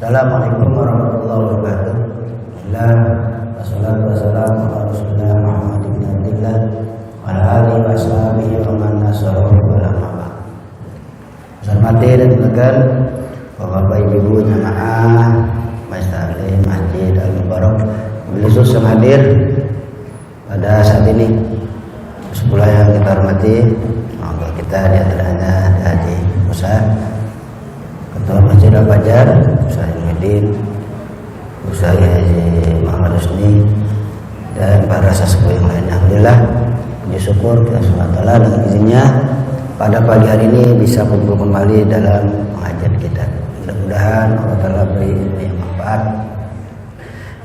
Assalamualaikum warahmatullahi wabarakatuh. Alhamdulillah, wassalatu wassalamu ala Rasulillah Muhammad bin Abdillah wa ala alihi wa sahbihi wa man nasarahu wa lamma. Hormati dan tenaga Bapak Ibu jamaah Masjid Masjid Al-Mubarak, khusus yang hadir pada saat ini. Sepuluh yang kita hormati, semoga kita di antaranya Haji Musa, Ketua Masjid Al-Fajar, Ustaz Muhyiddin, Ustaz Haji Muhammad Husni, dan para sesepuh yang lainnya. Alhamdulillah, puji syukur kepada Allah Ta'ala dengan izinnya pada pagi hari ini bisa kumpul kembali dalam pengajian kita. Mudah-mudahan Allah Ta'ala beri yang manfaat.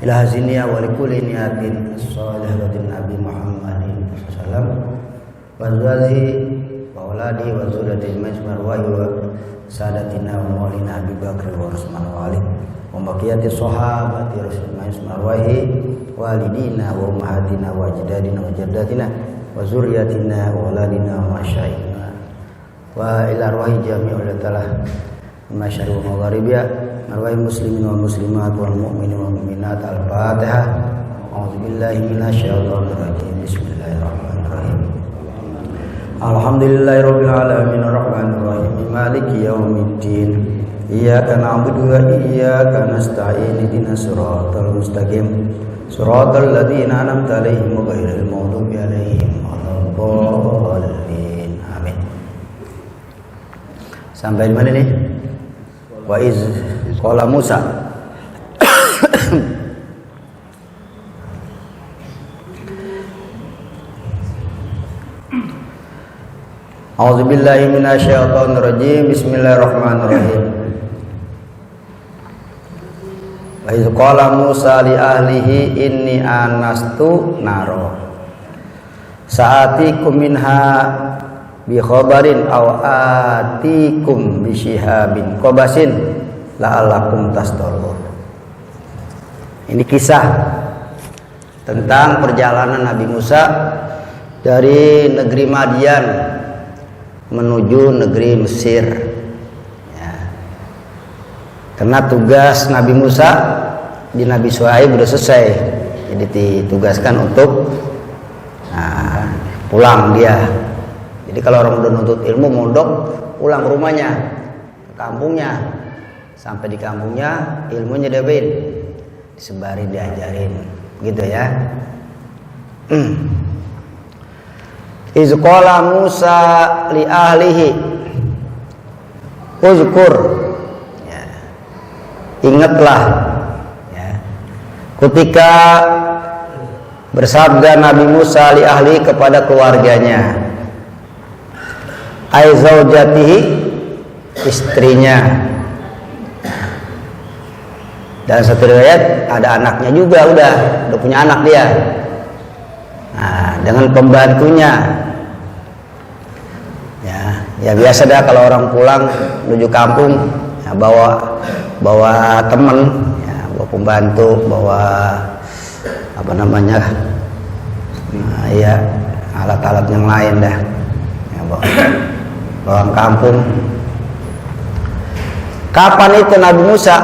Ila haziniya wa likulli niyatin sholihatin Nabi Muhammadin sallallahu wa zazi wa waladi wa zuriyati majmar wa sadatina wa maulina Abi Bakr wa Utsman wa Ali wa baqiyati sahabati Rasulullah sallallahu alaihi walidina wa ummahatina wa ajdadina wa jaddatina wa zuriyatina wa waladina wa masyayikhina wa ila arwahi jami'ul talah masyarul magharibiya arwahil muslimin wal muslimat wal mu'minin wal mu'minat. Al-Fatihah. A'udzubillahi minasyaitonir rajim. Bismillahirrahmanirrahim. Alhamdulillahirabbil alamin arrahmanir rahim maliki yaumiddin. Iyyaka na'budu wa iyyaka nasta'in ihdinas siratal mustaqim siratal ladzina an'amta 'alaihim ghairil maghdubi 'alaihim waladdallin. Amin. Sampai di mana nih? Wa iz qala Musa. A'udzubillahi minasyaitonir rajim. Bismillahirrahmanirrahim. Wa iz qala Musa li ahlihi inni anastu naro sa'atikum minha bi khabarin aw atikum bi shihabin qabasin la'allakum tasdalun. Ini kisah tentang perjalanan Nabi Musa dari negeri Madian menuju negeri Mesir ya. Karena tugas Nabi Musa di Nabi Shu'aib sudah selesai, jadi ditugaskan untuk pulang dia. Jadi kalau orang udah nuntut ilmu mondok, pulang ke rumahnya, ke kampungnya. Sampai di kampungnya ilmunya disebarin, diajarin, gitu ya. Iz qala Musa li ahlihi uzkur ya. Ingatlah ya. Ketika bersabda Nabi Musa li ahli kepada keluarganya, ai zaujatihi, istrinya. Dan satu riwayat ada anaknya juga, udah punya anak dia. Nah, dengan pembantunya. Ya biasa dah kalau orang pulang menuju kampung, ya bawa teman, ya, bawa pembantu, bawa apa namanya, ya alat-alat yang lain dah, ya, bawa kampung. Kapan itu Nabi Musa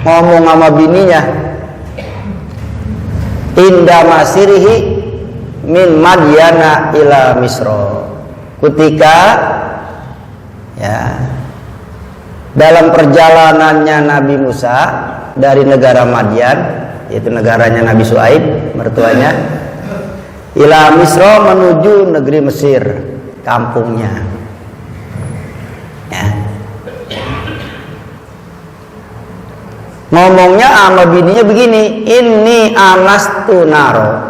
ngomong sama bininya? Inda masirihi min Madyana ila Misra. Ketika ya dalam perjalanannya Nabi Musa dari negara Madian, yaitu negaranya Nabi Shu'aib, mertuanya, ila Misra menuju negeri Mesir, kampungnya. Ya. Ngomongnya sama bininya begini, inni anastu naro.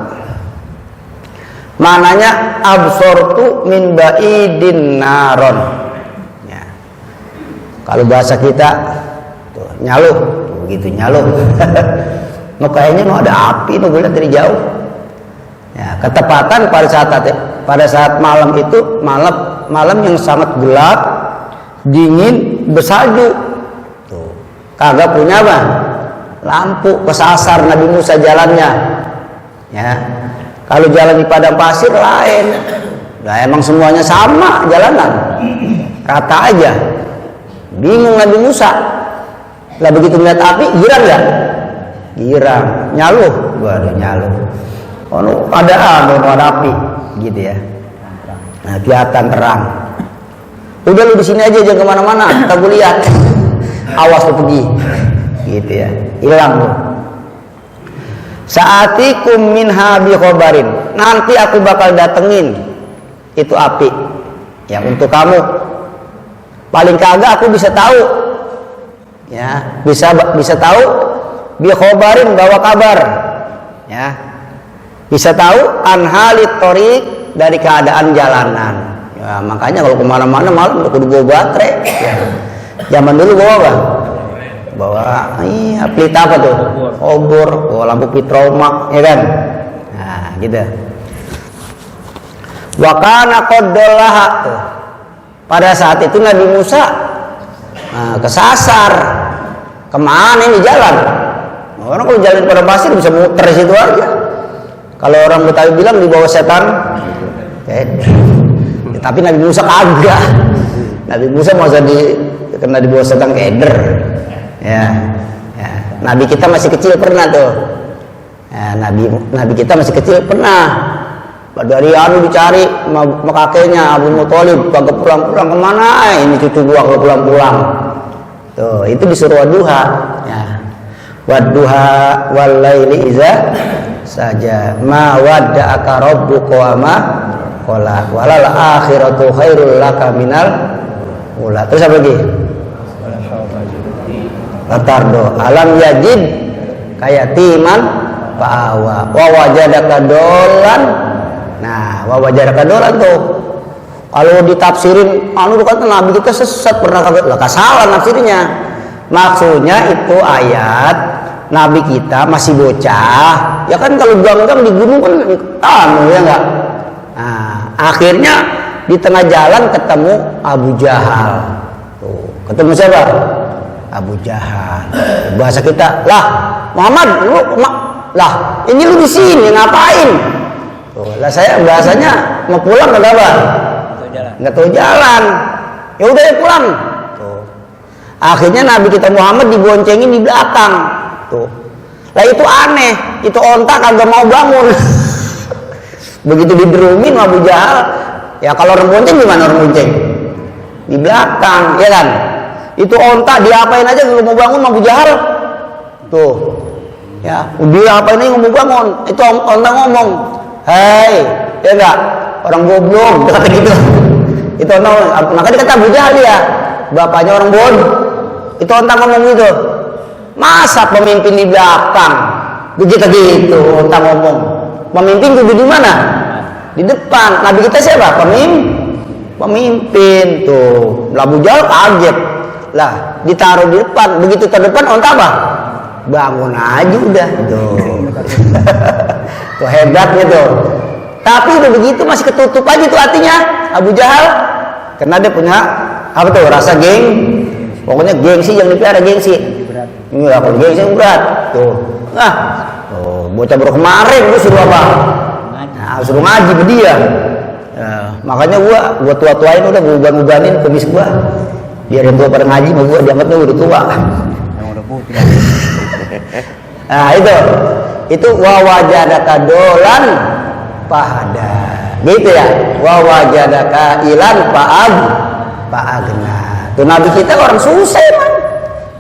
Mananya absortu min ba'idin naron. Ya. Kalau bahasa kita tuh, nyaluh, tuh, begitu nyaluh. Mau kayaknya mau ada api, mau lihat dari jauh. Ya, ketepatan pada saat malam itu, malam yang sangat gelap, dingin, bersalju. Tuh, kagak punya apa? Lampu, kesasar Nabi Musa jalannya. Ya. Kalau jalan di padang pasir lain. Nah, emang semuanya sama jalanan. Rata aja. Bingung Nabi Musa. Lah begitu melihat api, girang nggak? Girang, nyaluh, waduh nyaluh. Oh, ada api, gitu ya. Nah, kelihatan terang. Udah lu di sini aja, jangan kemana-mana. Kita gue lihat. Awas lu pergi, gitu ya. Hilang lu. Saatikum minha bi khobarin. Nanti aku bakal datengin itu api, ya untuk kamu. Paling kagak aku bisa tahu, ya bisa tahu bi khobarin, bawa kabar, ya bisa tahu anhalit torik, dari keadaan jalanan. Ya, makanya kalau kemana-mana malam udah kudu bawa baterai. Ya. Zaman dulu bawa pelita apa tuh? Obor, bawa lampu pitroma, ya kan? Nah, gitu. Wa kana qaddalaha. Pada saat itu Nabi Musa kesasar. Kemana ini jalan? Orang kalau jalan pada pasir bisa muter di situ aja. Kalau orang Betawi bilang di bawah setan. Tapi Nabi Musa kagak. Nabi Musa masa kena di bawah setan keder. Ya. Nabi kita masih kecil pernah tuh. Ya, Nabi kita masih kecil pernah. Dari dicari sama kakeknya Abu Muthalib, kagak pulang-pulang kemana? Ini cucu gua kagak pulang-pulang. Tuh, itu disuruh wadduha. Ya. Wadduha wal laili iza saja. Ma wadda'aka rabbuka wa ma qala. Walal akhiratu khairul laka minal ula. Terus apa lagi? Latardo alam yajid kayatiman fa'awa wa wajadaka dolan. Nah, wa wajadaka dolan tuh kalau ditafsirin kata Nabi kita sesat pernah kagak. Lah salah nafsirnya. Maksudnya itu ayat Nabi kita masih bocah. Ya kan kalau gang-gang di gunung kan ya enggak. Nah, akhirnya di tengah jalan ketemu Abu Jahal. Tuh, ketemu siapa? Abu Jahal. Bahasa kita, lah Muhammad, lah ini lu di sini ngapain? Tuh, lah saya bahasanya mau pulang enggak apa? Nggak tahu jalan. Ya udah ya pulang. Tuh. Akhirnya Nabi kita Muhammad diboncengin di belakang. Tuh. Lah itu aneh, itu onta kagak mau bangun. Begitu diderumin Abu Jahal, ya kalau orang bonceng gimana orang bonceng? Di belakang, ya kan? Itu onta diapain aja kalau mau bangun Abu Jahal. Tuh. Ya, dia apain aja mau bangun. Itu onta ngomong, "Hei, ya enggak? Orang goblok," kata gitu. Itu onta, maka dikata Abu Jahal dia, bapaknya orang bodoh. Itu onta ngomong gitu. Masa pemimpin di belakang? Begitu gitu, onta ngomong. Pemimpin kudu di mana? Di depan. Nabi kita siapa? Pemimpin tuh. Abu Jahal kaget. Lah, ditaruh di depan. Begitu terdepan onta apa? Bangun aja udah. Tuh. Tuh hebatnya tuh. Tapi udah begitu masih ketutup aja tuh hatinya Abu Jahal. Karena dia punya apa tuh? Rasa pokoknya gengsi yang dipelihara gengsi. Ini aku gengsi yang berat. Tuh. Nah, tuh bocah baru kemarin gua suruh apa? Nah, suruh ngaji sama dia. Nah, makanya gua tua-tuain udah gua uban-ubanin kumis gua. Biar yang tua pada ngaji sama gua dianggapnya udah tua. Yang udah putih. Nah, itu wa wajadaka dolan fahada. Gitu ya. Wa wajadaka ilan fa'agna. Tuh Nabi kita orang susah emang.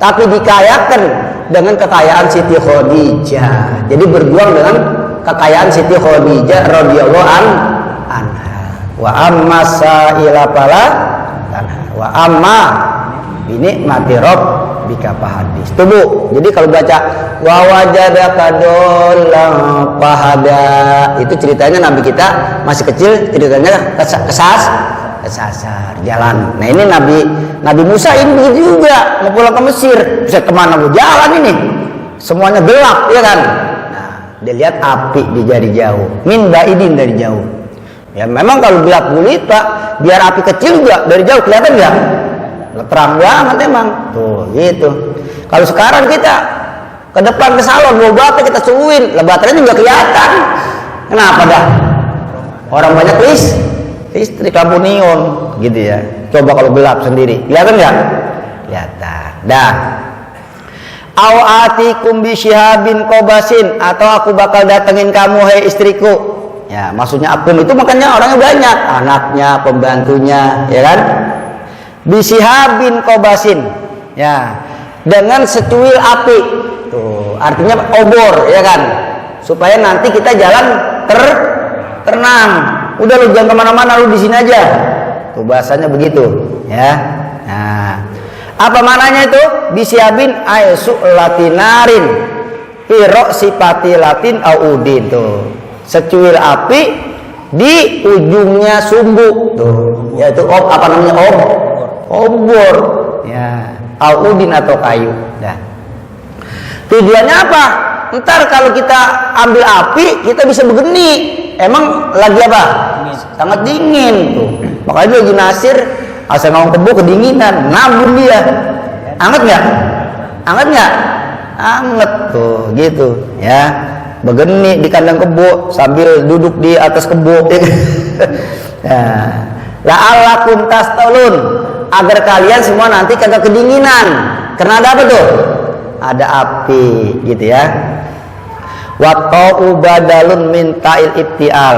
Tapi dikayakan dengan kekayaan Siti Khadijah. Jadi berjuang dengan kekayaan Siti Khadijah radhiyallahu anha. Wa amma sa'ila fala tanha. Wa amma binikmati rabbika fahadis. Tuh Bu. Jadi kalau baca wa wajadaka dolan fahada, itu ceritanya Nabi kita masih kecil, ceritanya kesasar jalan. Nah ini Nabi Musa ini begitu juga mau pulang ke Mesir, bisa kemana mau jalan ini? Semuanya gelap, ya kan? Nah, dia lihat api di jari jauh, min baidin dari jauh. Ya memang kalau gelap gulita, biar api kecil juga dari jauh kelihatan nggak? Terang banget emang. Tuh gitu. Kalau sekarang kita ke depan ke salon bawa baterai kita suruhin, lah baterainya nggak kelihatan. Kenapa dah? Orang banyak listrik lampu neon gitu ya. Coba kalau gelap sendiri, kelihatan nggak? Kelihatan. Dah. Au atikum bisyihabin qabasin, atau aku bakal datengin kamu hai istriku. Ya, maksudnya akum itu makanya orangnya banyak, anaknya, pembantunya, ya kan? Bisyihabin qabasin. Ya, dengan secuil api. Tuh, artinya obor, ya kan? Supaya nanti kita jalan tenang. Udah lu jangan kemana-mana, lu di sini aja. Tuh bahasanya begitu, ya. Nah, apa maknanya itu? Bisyihabin aisu latinarin piro sipati latin audin tuh. Secuil api di ujungnya sumbu tuh, yaitu apa namanya obor, ya, audin atau kayu. Nah, tujuannya apa? Ntar kalau kita ambil api kita bisa begeni. Emang lagi apa? Sangat dingin tuh. Makanya lagi nasir asal ngomong kebo kedinginan, nabun dia. Anget nggak? Anget nggak? Anget tuh, gitu ya. Begeni di kandang kebo sambil duduk di atas kebo. Nah, la'allakum tastolun, agar kalian semua nanti kagak kedinginan. Karena ada apa tuh? Ada api, gitu ya. Watau badalun min ta'il ibtial.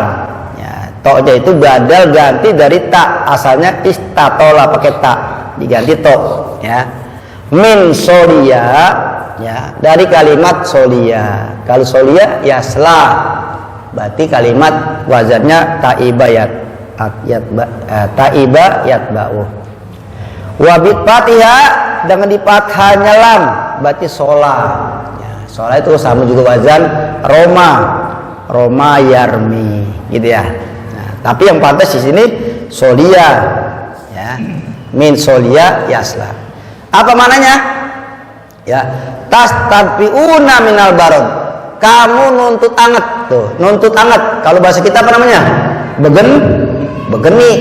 Ya, ta'nya itu badal ganti dari ta, asalnya istatola pakai ta, diganti to, ya. Min solia, ya, dari kalimat solia. Kalau solia yasla, berarti kalimat wazannya taiba yatba'u. Wabit patiha dengan di fathahnya lam, berarti sola. Ya, sola itu sama juga wazan Roma yarmi, gitu ya. Nah, tapi yang pantas di sini solia, ya, min solia yasla. Apa mananya? Ya, tastabiuna minal barod. Kamu nuntut anget tuh, nuntut anget. Kalau bahasa kita apa namanya? Begeni.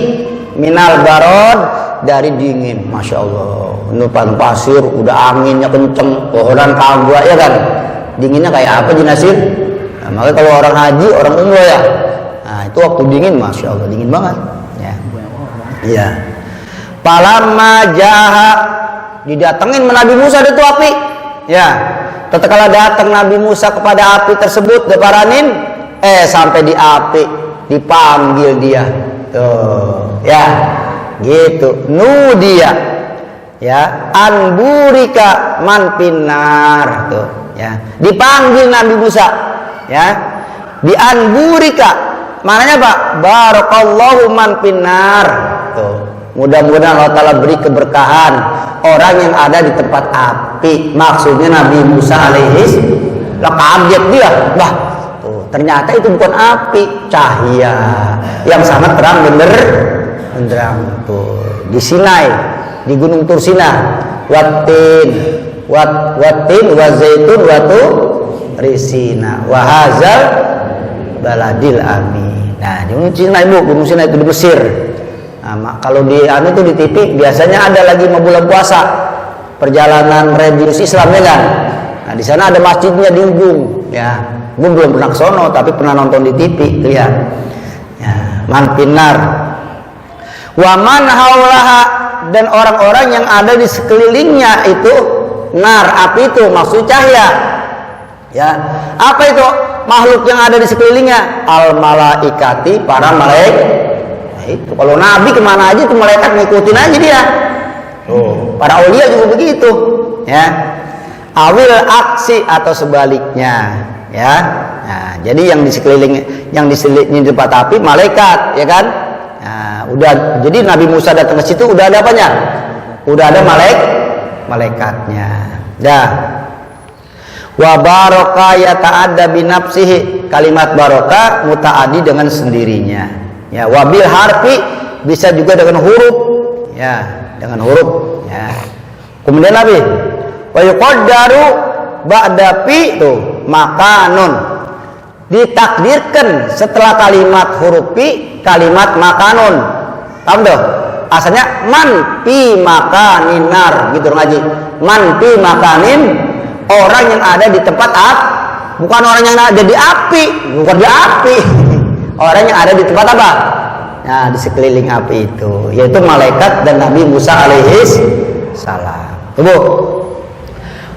Minal barod, dari dingin. Masya Allah. Numpang pasir, udah anginnya kenceng, pohonan kagak, ya kan? Dinginnya kayak apa Jinasir? Nah, makanya kalau orang haji, orang umroh ya. Nah, itu waktu dingin, Masya Allah, dingin banget. Ya. Iya. Palamma jaha, didatengin Nabi Musa itu api, ya. Tatkala datang Nabi Musa kepada api tersebut, diparanin, sampai di api, dipanggil dia, tuh, ya, gitu, nudia, ya, anburika man pinar, tuh, ya, dipanggil Nabi Musa, ya, di anburika, maknanya Pak, barakallahu man pinar, tuh. Mudah-mudahan Allah Ta'ala beri keberkahan orang yang ada di tempat api. Maksudnya Nabi Musa alaihis lah, kaget dia. Wah, tuh, ternyata itu bukan api, cahaya yang sangat terang benderang tuh di Sinai, di Gunung Tursina. Watin wa zaitun wa risina wa hazal baladil amin. Nah, di Gunung Sinai, Gunung Sinai itu di Mesir. Nah, kalau di itu di TV biasanya ada lagi mau bulan puasa perjalanan religius Islam, ya kan? Nah, di sana ada masjidnya di ujung, ya. Gue belum pernah ke sono tapi pernah nonton di TV, lihat. Ya, man pinar. Wa man haulaha, dan orang-orang yang ada di sekelilingnya itu nar, api itu maksud cahaya. Ya, apa itu makhluk yang ada di sekelilingnya? Al malaikati, para malaikat. Itu kalau Nabi kemana aja itu malaikat ngikutin aja dia. Para aulia juga begitu, ya. Awil aksi atau sebaliknya, ya. Nah, jadi yang di sekeliling tempat api malaikat, ya kan? Nah, udah, jadi Nabi Musa datang ke situ udah ada apanya? Udah ada malaikatnya. Dah. Wa baraka yata'adda binafsihi, kalimat barokah mutaaddi dengan sendirinya. Ya, wabil harfi bisa juga dengan huruf, ya, dengan huruf, ya. Kemudian Nabi wa yuqaddaru ba'da fi tuh makanun, ditakdirkan setelah kalimat huruf fi kalimat makanun. Paham tuh? Asalnya man pi makaninar, gitu ngaji. Man pi makanin, orang yang ada di tempat api, bukan orang yang ada di api, bukan di api. Orang yang ada di tempat apa? Nah, di sekeliling api itu, yaitu malaikat dan Nabi Musa alaihis salam. Tuh.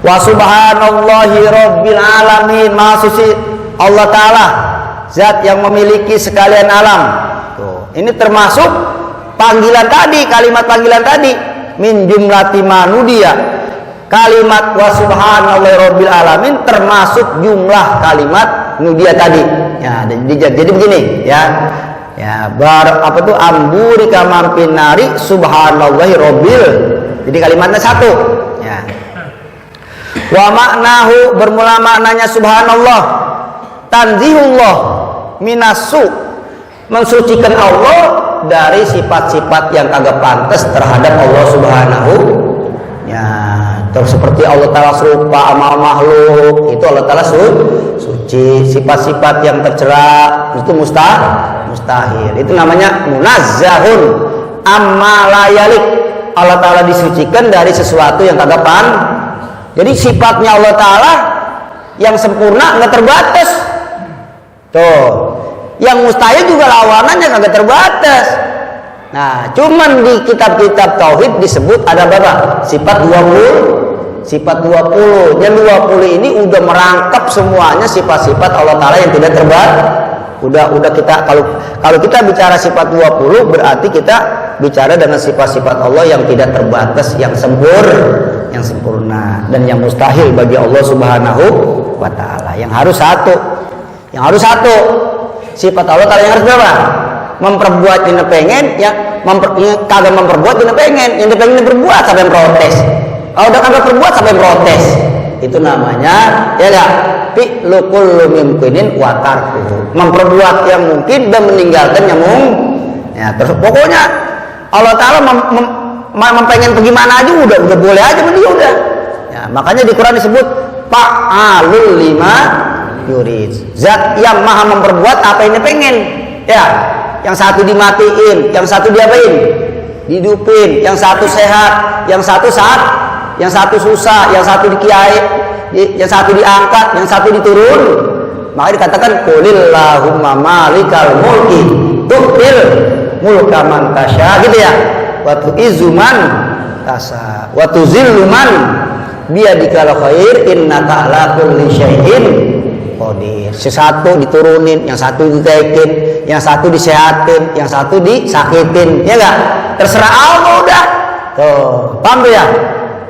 Wa subhanallahi rabbil alamin, maha suci Allah Ta'ala, zat yang memiliki sekalian alam. Tuh, ini termasuk panggilan tadi, kalimat panggilan tadi, min jumlati manudia. Kalimat wa subhanallahi rabbil alamin termasuk jumlah kalimat nudia tadi. Ya, jadi begini ya. Ya, apa tuh amburi kamampin nari subhanallahi rabbil. Jadi kalimatnya satu. Ya. Wa maknahu, bermula maknanya subhanallah, tanzihullah minasu, mensucikan Allah dari sifat-sifat yang kagak pantas terhadap Allah Subhanahu. Ya, terus seperti Allah Ta'ala serupa sama makhluk, itu Allah Ta'ala suci. Sifat-sifat yang tercela itu mustahil. Itu namanya munazzahun amma la yalik. Allah Ta'ala disucikan dari sesuatu yang kagak pantas. Jadi sifatnya Allah Ta'ala yang sempurna nggak terbatas. Tuh, yang mustahil juga lawanannya kagak terbatas. Nah, cuman di kitab-kitab tauhid disebut ada berapa? Sifat 20. Sifat 20. Yang 20 ini udah merangkap semuanya sifat-sifat Allah Ta'ala yang tidak terbatas. Udah kita kalau kita bicara sifat 20 berarti kita bicara dengan sifat-sifat Allah yang tidak terbatas, yang sempurna dan yang mustahil bagi Allah Subhanahu wa Ta'ala. Yang harus satu. Sifat Allah Ta'ala yang harus berapa? Memperbuat yang pengen, kagak memperbuat yang pengen, yang pengen berbuat sampai protes. Kalau udah kagak berbuat sampai protes, itu namanya ya enggak? Fi'lukul mumkinin wa tarkuhu. Memperbuat yang mungkin dan meninggalkan yang mungkin. Ya, terus pokoknya Allah Ta'ala mempengen pergi mana aja udah boleh aja dia udah. Ya, makanya di Quran disebut fa'alul lima yurid. Zat yang maha memperbuat apa yang dia pengen. Ya, yang satu dimatiin, yang satu diapain? Dihidupin, yang satu sehat, yang satu susah, yang satu dikiai, yang satu diangkat, yang satu diturun. Maka dikatakan qulillahumma malikal mulki tu'til mulka man tasya, gitu ya. Wa tu'izzu man tasya wa tuzillu man biyadikal khair innaka ala kulli syai'in qadir. Satu diturunin, yang satu ditaikin, yang satu disehatin, yang satu disakitin, ya enggak? Terserah Allah udah. Tuh, paham tuh ya?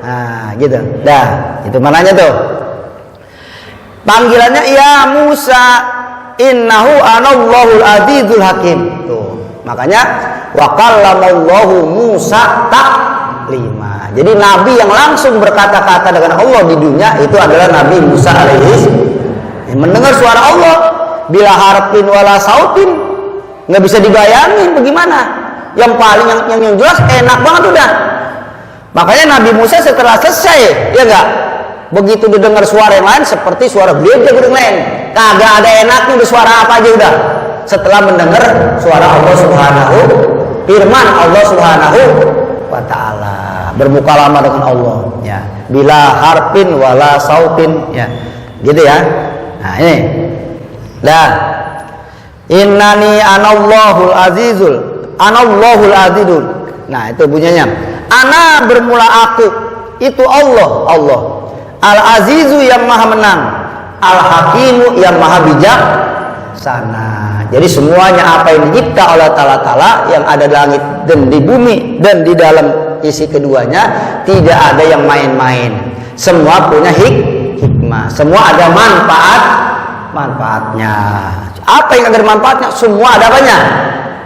Nah, gitu. Dah, itu mananya tuh. Panggilannya ya Musa, innahu anallahu al-azizul hakim. Tuh. Makanya wa kallamallahu Musa taklima. Jadi nabi yang langsung berkata-kata dengan Allah di dunia itu adalah Nabi Musa alaihi. Mendengar suara Allah bila harfin wala sautin, nggak bisa dibayangin bagaimana. Yang paling yang jelas enak banget udah. Makanya Nabi Musa setelah selesai, ya enggak, begitu didengar suara yang lain seperti suara beliau yang lain, kagak ada enaknya udah suara apa aja udah. Setelah mendengar suara Allah Subhanahu, firman Allah Subhanahu wa Ta'ala, bermukalama dengan Allah, ya. Bila harfin wala sautin, ya, gitu ya. Nah ini, dah. Innani anallahul azizul, anallahul azizul. Nah itu bunyinya. Ana bermula aku, itu Allah. Al-Azizu yang maha menang, Al-Hakimu yang maha bijaksana. Jadi semuanya apa yang dicipta oleh Ta'ala yang ada di langit dan di bumi dan di dalam isi keduanya, tidak ada yang main-main. Semua punya hikmah, semua ada manfaatnya. Apa yang ada manfaatnya? Semua ada apanya?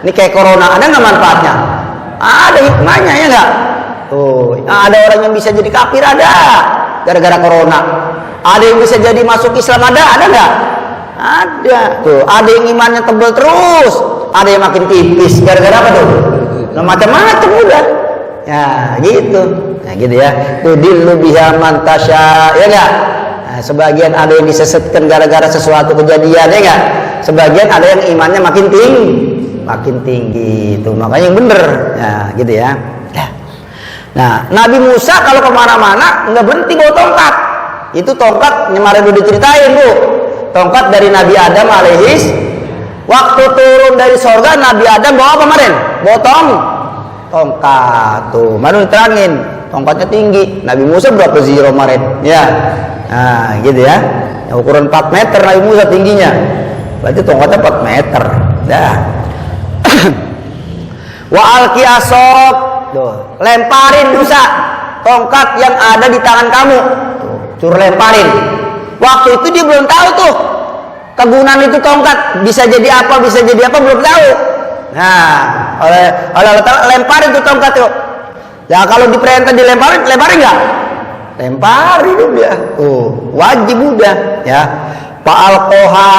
Ini kayak corona, ada nggak manfaatnya? Ada hikmahnya, ya nggak? Tuh, ada orang yang bisa jadi kafir, ada gara-gara corona. Ada yang bisa jadi masuk Islam, ada nggak? Ada. Tuh, ada yang imannya tebal terus, ada yang makin tipis gara-gara apa tuh? Nah, macam-macam udah. Ya, gitu. Nah, gitu ya. Tuh dillu biha man tasya, ya nggak? Nah, sebagian ada yang disesatkan gara-gara sesuatu kejadian, ya nggak? Sebagian ada yang imannya makin tinggi. Tuh, makanya yang bener. Ya, gitu ya. Nah, Nabi Musa kalau kemana-mana nggak berhenti bawa tongkat. Itu tongkat kemarin udah diceritain Bu. Tongkat dari Nabi Adam alaihis. Waktu turun dari sorga Nabi Adam bawa apa kemarin? Bawa tongkat tuh. Mana diterangin, tongkatnya tinggi. Nabi Musa berapa ziro kemarin? Ya, nah gitu ya. Yang ukuran 4 meter Nabi Musa tingginya. Berarti tongkatnya 4 meter. Dah. Wa alqi asok, tuh, lemparin Musa tongkat yang ada di tangan kamu. Tuh, suruh lemparin. Waktu itu dia belum tahu tuh kegunaan itu tongkat bisa jadi apa belum tahu. Nah, oleh Allah Ta'ala lemparin tuh tongkat tuh. Ya kalau diperintah dilemparin nggak? Lemparin udah. Tuh, wajib udah ya. Fa'alqoha,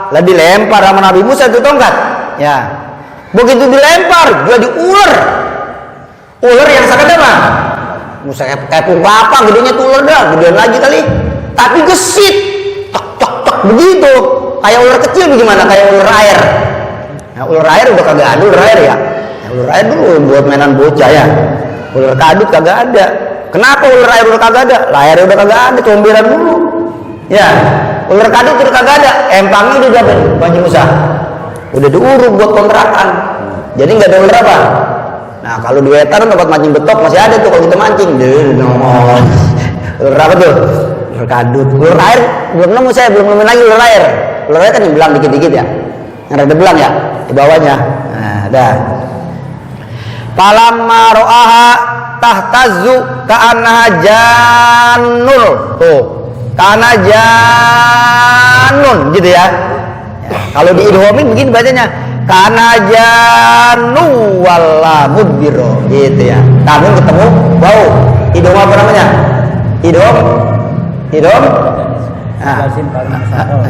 lah dilempar sama Nabi Musa tuh tongkat. Ya. Begitu dilempar jadi ular. Ular yang sangat apa? Musa kayak apa gedenya tuh ular dah, gedean lagi kali. Tapi gesit. Tok begitu. Kayak ular kecil bagaimana? Kayak ular air. Nah, ular air udah kagak ada ular air ya. Nah, ular air dulu buat mainan bocah ya. Ular kadut kagak ada. Kenapa ular air udah kagak ada? Layarnya udah kagak ada, comberan dulu. Ya, ular kadut udah kagak ada. Empangnya udah dapat mancing Musa. Udah diuruk buat kontrakan. Jadi nggak ada ular apa? Nah, kalau di wetan tempat mancing betok masih ada tuh kalau kita mancing. Nongol. Ular apa tuh? Ular kadut. Ular air belum nemu saya, belum nemu lagi ular air. Ular air kan yang belang dikit-dikit ya. Yang rada belang ya di bawahnya. Nah, dah. Falamma ra'aha tahtazzu ka'annaha jannul. Tuh. Ka'anna jannun gitu ya. Kalau di idhomin begini bacanya ka'anna jannu walla mudbiro gitu ya. Kami ketemu bau. Idhom apa namanya? Idhom. Nah,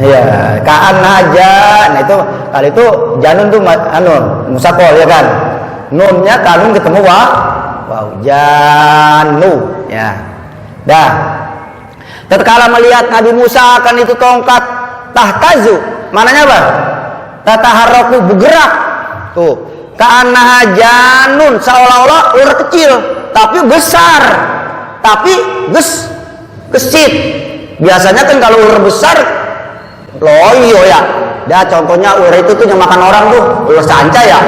iya, ka'anna jan. Nah itu kali itu janun tuh musakol ya kan. Nunnya kalun ketemu wow jannu ya. Dah. Tatkala melihat Nabi Musa akan itu tongkat tahtazu, mananya apa? Tataharraku bergerak. Tuh, ka'annaha janun, seolah-olah ular kecil tapi besar. Tapi gesit. Biasanya kan kalau ular besar loyo ya. Dah contohnya ular itu tuh yang makan orang tuh, ular sanca ya.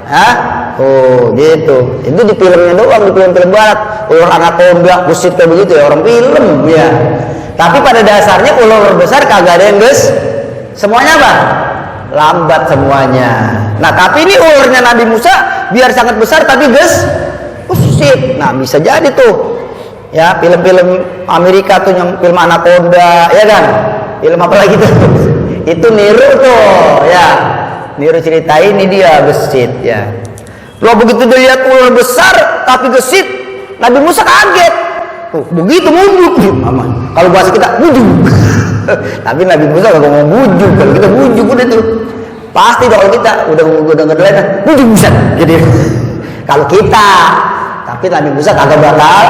Hah? Oh gitu. Itu di filmnya doang, di film-film barat. Ular anaconda gesit kayak begitu ya, orang film ya. Tapi pada dasarnya ular besar kagak ada yang semuanya apa? Lambat semuanya. Nah tapi ini ularnya Nabi Musa biar sangat besar tapi gesit. Nah bisa jadi tuh ya film-film Amerika tuh yang film anaconda ya kan. Film apa lagi tuh? Itu niru tuh ya. Niru cerita ini dia gesit ya. Kalau begitu dilihat ular besar tapi gesit, Nabi Musa kaget. Begitu mundur. Kalau bahasa kita bujuk. Tapi Nabi Musa gak ngomong bujuk. Kalau kita bujuk udah tuh. Pasti dong kalau kita udah denger bujuk bisa. Jadi kalau kita, tapi Nabi Musa kagak bakal.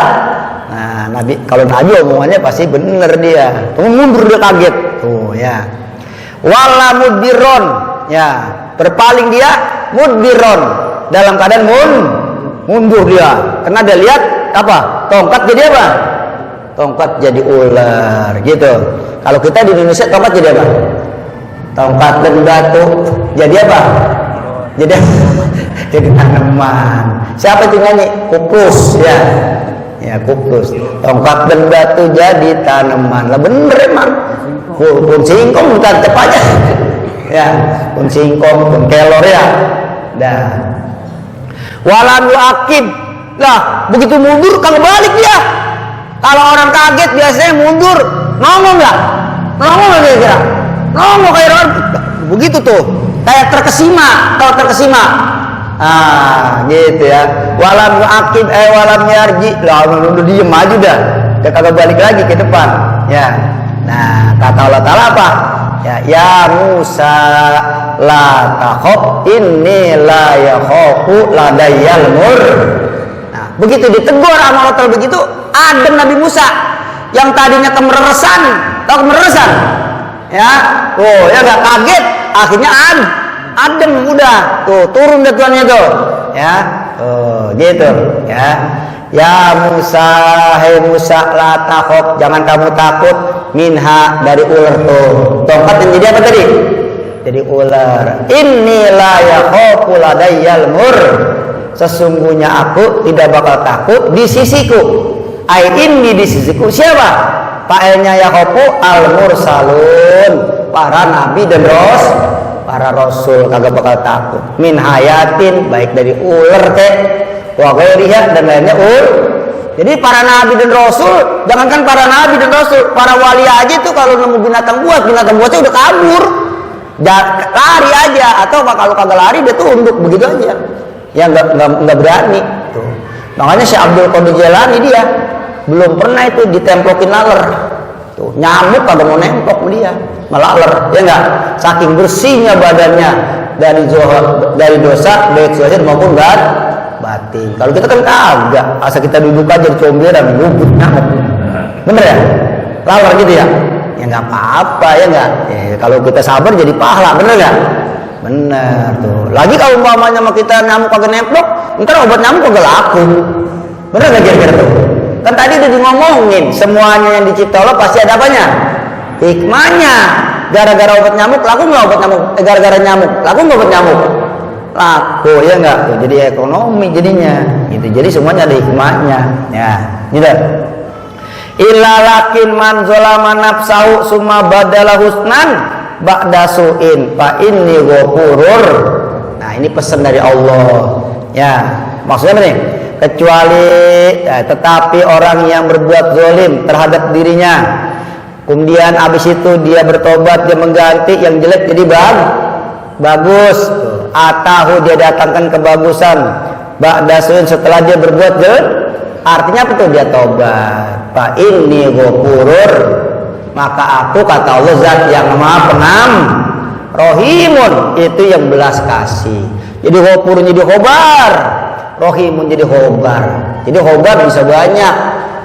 Nah, kalau Nabi omongannya pasti bener dia. Mundur dia kaget. Tuh ya. Wala mudbiron. Ya, berpaling dia mudbiron. Dalam keadaan mundur dia. Karena dia lihat apa? Tongkat jadi apa? Tongkat jadi ular gitu. Kalau kita di Indonesia tongkat jadi apa? Tongkat dan batu jadi apa? Jadi tanaman. Siapa itu nyanyi? Kukus ya. Ya kukus. Tongkat dan batu jadi tanaman. Lah bener emang. Pun singkong bukan cepatnya. Ya, pun singkong, pun kelor ya. Dah. Walam yu'aqib. Lah, begitu mundur kagak balik dia. Kalau orang kaget biasanya mundur, nongol enggak? Nongol enggak kira-kira? Nongol kayak orang begitu tuh. Kayak terkesima, kalau terkesima. Ah, gitu ya. Walam yu'aqib walam yarji. Lah, udah diem aja dah. Dia kagak balik lagi ke depan. Ya. Nah, kata Allah Ta'ala apa? Ya Musa la takhaf inni la yakhafu ladayyal mur. Nah, begitu ditegur sama Allah Ta'ala begitu, adem Nabi Musa yang tadinya kemeresan, tahu kemeresan? Ya, oh ya gak kaget, akhirnya adem udah, tuh turun deh tuannya tuh, ya, oh gitu, ya. Ya Musa, hai Musa la takhaf, jangan kamu takut minha dari ular tuh. Tongkat yang jadi apa tadi? Jadi ular. Inni la yakhafu ladayyal mur. sesungguhnya aku tidak bakal takut di sisiku. Ai inni di sisiku siapa? Fa'ilnya Yakobu al-mursalun, para nabi dan para rasul kagak bakal takut. Min hayatin, baik dari ular teh, wa ghairiha dan lainnya Jadi para nabi dan rasul, jangankan para nabi dan rasul, para wali aja tuh kalau nemu binatang buasnya udah kabur. Lari aja, atau kalau kagak lari dia tuh unduk begitu aja. Ya nggak berani tuh. Makanya Syekh Abdul Qadir Jailani dia belum pernah itu ditemplokin laler. Tuh, nyamuk kagak mau nempok dia, malah laler, ya enggak? Saking bersihnya badannya dari dosa baik zahir maupun batin. Kalau kita kan kagak, asal kita duduk aja di comberan ngubut nyamuk. Bener ya? Laler gitu ya? Ya nggak apa-apa ya nggak? Kalau kita sabar jadi pahala, bener nggak? Bener tuh. Lagi kalau umpamanya sama kita nyamuk kagak nemplok, ntar obat nyamuk kagak laku. Bener nggak kira-kira tuh? Kan tadi udah ngomongin semuanya yang dicipta Allah pasti ada apanya? Hikmahnya. Gara-gara obat nyamuk laku nggak obat nyamuk? Gara-gara nyamuk laku nggak obat nyamuk? Laku ya nggak? Tuh, jadi ekonomi jadinya. Gitu. Jadi semuanya ada hikmahnya. Ya, gitu. Ilalakin man zolama nafsahu summa badala husnan ba'da su'in fa inni ghafurur. Nah, ini pesan dari Allah. Ya, maksudnya apa nih? Kecuali tetapi orang yang berbuat zalim terhadap dirinya, kemudian habis itu dia bertobat, dia mengganti yang jelek jadi bagus. Atahu dia datangkan kebagusan ba'da su'in setelah dia berbuat jelek. Artinya apa tuh? Dia tobat. Fa inni ghafurur, maka aku kata Allah zat yang maha Rohimun, itu yang belas kasih. Jadi ghafur jadi khobar, Rohimun jadi khobar. Jadi khobar bisa banyak.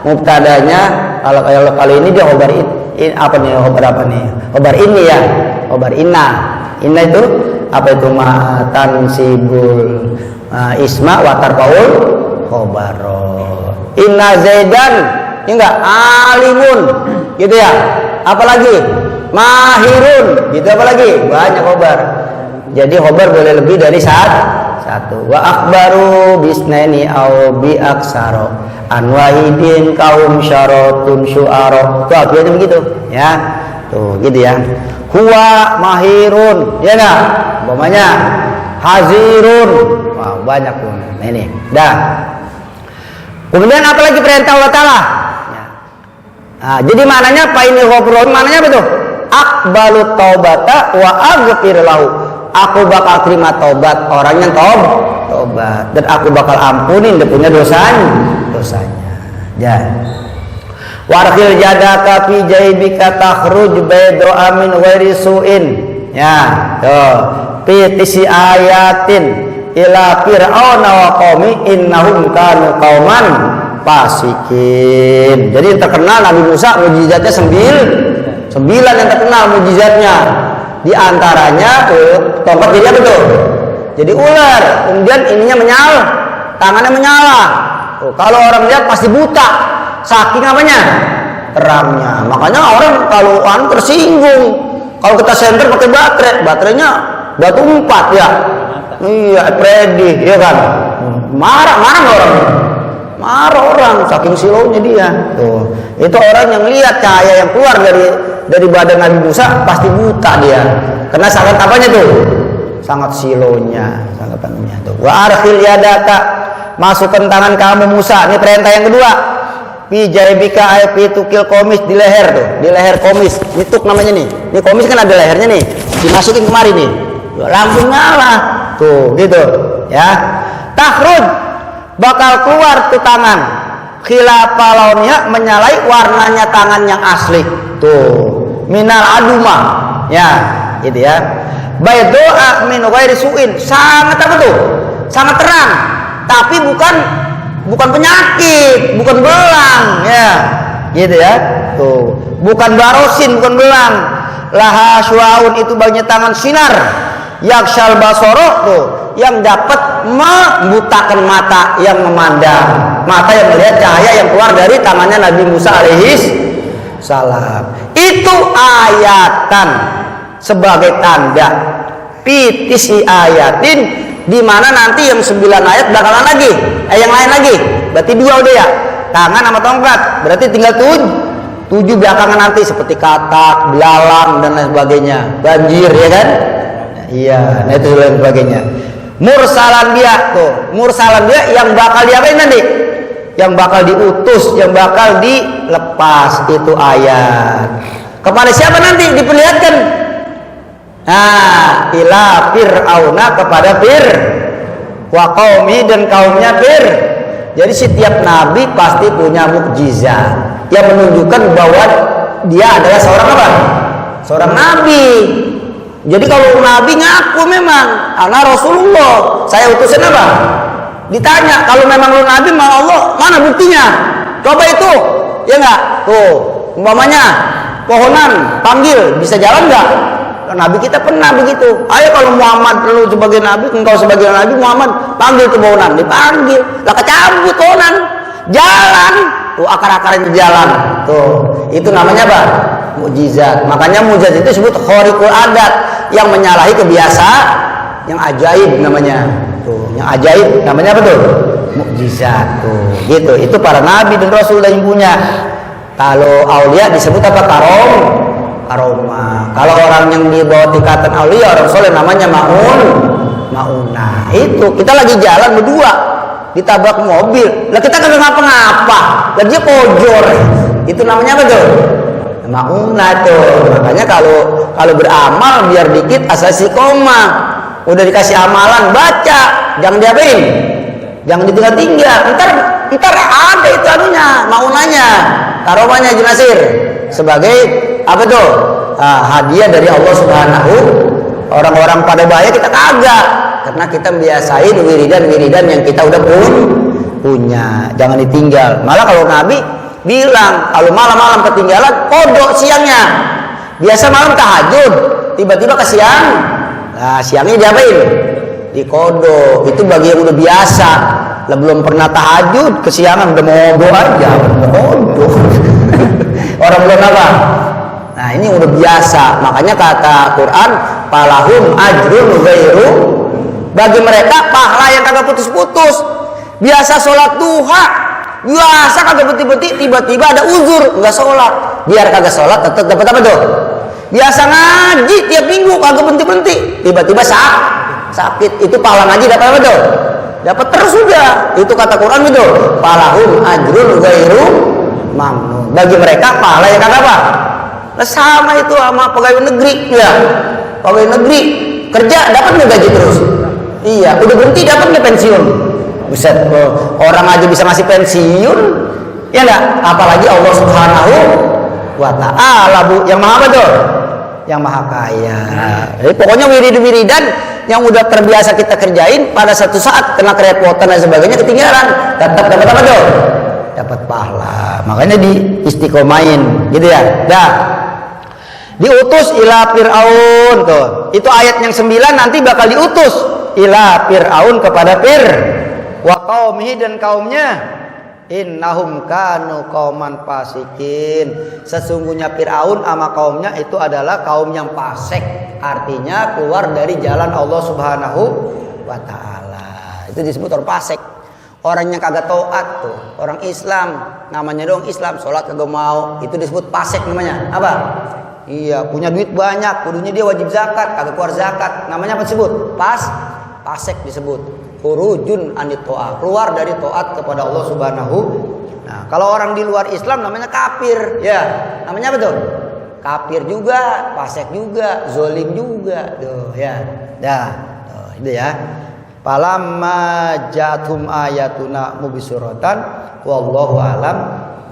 Mubtadanya kalau kali ini dia khobar apa nih? Khobar apa nih? Khobar ini ya. Khobar inna. Inna itu apa itu? Ma'atan sibul isma watar paul khobaro. Inna zaidan, ini enggak alimun, gitu ya. Apalagi mahirun, gitu apalagi banyak khobar. Jadi khobar boleh lebih dari satu. Wa akbaru bisnaini au bi aksaro an wahidin kaum syaratun syu'ara. Tuh artinya begitu, ya. Tuh, gitu ya. Huwa mahirun, ya enggak? Umpamanya hazirun. Wah, banyak pun. Nah, ini. Dah. Kemudian apalagi perintah Allah Ta'ala ya. Nah, jadi maknanya apa ini ghafurun? Maknanya apa tuh? Aqbalu taubata wa aghfir lahu. Aku bakal terima taubat orang yang tobat dan aku bakal ampunin dia punya dosanya. Ya. Warqil jadaka fi jaybika takhruj bayda min ghairi su'in. Ya, tuh. Fi tisi ayatin ila fir'auna wa qaumi innahum kanu qauman fasikin. Jadi terkenal Nabi Musa mukjizatnya 9 yang terkenal mukjizatnya. Di antaranya tongkat jadi apa tuh? Jadi ular. Kemudian ininya tangannya menyala. Kalau orang lihat pasti buta. Saking apanya? Terangnya. Makanya orang kalau tersinggung. Kalau kita senter pakai baterainya batu 4 ya. Iya, Freddy, ya kan? Marah orang. Marah orang, saking silonya dia. Tuh, itu orang yang lihat cahaya yang keluar dari badan Nabi Musa pasti buta dia. Karena sangat apanya tuh? Sangat silonya, sangat anunya tuh. Wa arkhil yadaka, masukkan tangan kamu Musa. Ini perintah yang kedua. Fi jaybika ay fi tukil komis, di leher tuh, di leher komis. Ini tuk namanya nih. Ini komis kan ada lehernya nih. Dimasukin kemari nih. Langsung nyala. Tuh, gitu, ya. Takhruj, bakal keluar tuh tangan. Khilafa launnya menyalai warnanya tangan yang asli. Tuh, minal aduma, ya, gitu ya. Baydoa min ghairi su'in, sangat apa tuh? Sangat terang, tapi bukan penyakit, bukan belang, ya, gitu ya. Tuh, bukan barosin, bukan belang. Laha syu'aun, itu bagian tangan sinar. Yakshal basoro tuh yang dapat membutakan mata yang memandang, mata yang melihat cahaya yang keluar dari tangannya Nabi Musa alaihis salam. Itu ayatan sebagai tanda pitisi ayatin di mana nanti yang 9 ayat bakalan lagi, yang lain lagi. Berarti 2 udah ya. Tangan sama tongkat. Berarti tinggal 7 belakangan nanti seperti katak, belalang dan lain sebagainya. Banjir ya kan? Nah, iya, nah itu lain sebagainya. Mursalan dia tuh. Mursalan dia yang bakal diapain nanti? Yang bakal diutus, yang bakal dilepas itu ayat. Kepada siapa nanti diperlihatkan? Nah, ila fir'auna kepada wa qaumi dan kaumnya Jadi setiap nabi pasti punya mukjizat yang menunjukkan bahwa dia adalah seorang apa? Seorang nabi. Jadi kalau nabi ngaku memang ana Rasulullah, saya utusan apa? Ditanya, kalau memang lu nabi sama Allah, mana buktinya? Coba itu. Ya enggak? Tuh, umpamanya pohonan panggil, bisa jalan enggak? Nabi kita pernah begitu. Ayo kalau Muhammad lu sebagai nabi, engkau sebagai nabi, Muhammad panggil ke pohonan, dipanggil. Lah kecabut pohonan. Jalan. Tuh akar-akarnya jalan. Tuh, itu namanya apa? Mukjizat. Makanya mukjizat itu disebut khariqul adat, yang menyalahi kebiasaan, yang ajaib namanya. Tuh, yang ajaib namanya apa tuh? Mukjizat. Tuh, gitu. Itu para nabi dan rasul yang punya. Kalau aulia disebut apa? Karomah. Kalau orang yang di bawah tingkatan aulia, orang soleh namanya mauna. Itu kita lagi jalan berdua, ditabrak mobil. Lah kita kagak ngapa-ngapa. Lah dia pojor. Itu namanya apa tuh? Mauna tuh. Makanya kalau beramal biar dikit asal istiqomah. Udah dikasih amalan, baca, jangan diapain, jangan ditinggal-tinggal. Ntar ada itu anunya, maunanya, karomanya Junasir sebagai apa tuh? Hadiah dari Allah Subhanahu. Orang-orang pada bahaya kita kagak, karena kita biasain wiridan yang kita udah punya. Jangan ditinggal. Malah kalau Nabi bilang kalau malam-malam ketinggalan, kodok siangnya. Biasa malam tahajud, tiba-tiba ke siang. Nah, siangnya diapain? Di kodok. Itu bagi yang udah biasa. Lah belum pernah tahajud, kesiangan udah mau aja, kodok. Orang belum apa? Nah, ini udah biasa. Makanya kata Quran, palahum ajrun ghairu, bagi mereka pahala yang kagak putus-putus. Biasa sholat duha, biasa kagak berhenti-berhenti, tiba-tiba ada uzur nggak sholat. Biar kagak sholat tetap dapat apa tuh? Biasa ngaji tiap minggu kagak berhenti-berhenti, tiba-tiba sakit. Itu pahala ngaji dapat apa tuh? Dapat terus sudah. Itu kata Quran itu, palahum ajrun ghairu mamnun. Bagi mereka pahala yang kagak apa? Nah, sama itu sama pegawai negeri ya. Pegawai negeri kerja dapat nggak gaji terus? Iya, udah berhenti dapat nggak pensiun? Buset, orang aja bisa ngasih pensiun, ya enggak? Apalagi Allah Subhanahu wa Ta'ala, Bu, yang maha apa tuh? Yang maha kaya. Jadi pokoknya wiridan yang udah terbiasa kita kerjain, pada satu saat kena kerepotan dan sebagainya ketinggalan, tetap dapat apa tuh? Dapat pahala. Makanya di istiqomain, gitu ya. Dah. Diutus ila Fir'aun tuh. Itu ayat yang 9 nanti bakal diutus ila Fir'aun kepada wa qaumihi dan kaumnya. Innahum kanu qauman fasikin. Sesungguhnya Fir'aun sama kaumnya itu adalah kaum yang fasik. Artinya keluar dari jalan Allah Subhanahu wa Ta'ala. Itu disebut orang fasik. Orang yang kagak taat tuh, orang Islam, namanya dong Islam, sholat kagak mau, itu disebut fasik namanya. Apa? Iya, punya duit banyak, kudunya dia wajib zakat, kagak keluar zakat, namanya apa disebut? Fasik disebut. Khurujun anit ta'ah, keluar dari taat kepada Allah Subhanahu. Nah, kalau orang di luar Islam namanya kafir, ya. Namanya apa tuh? Kafir juga, fasik juga, zolim juga, tuh ya. Dah, tuh, itu ya. Falamma ja'athum ayatuna mubsyiratan wallahu alam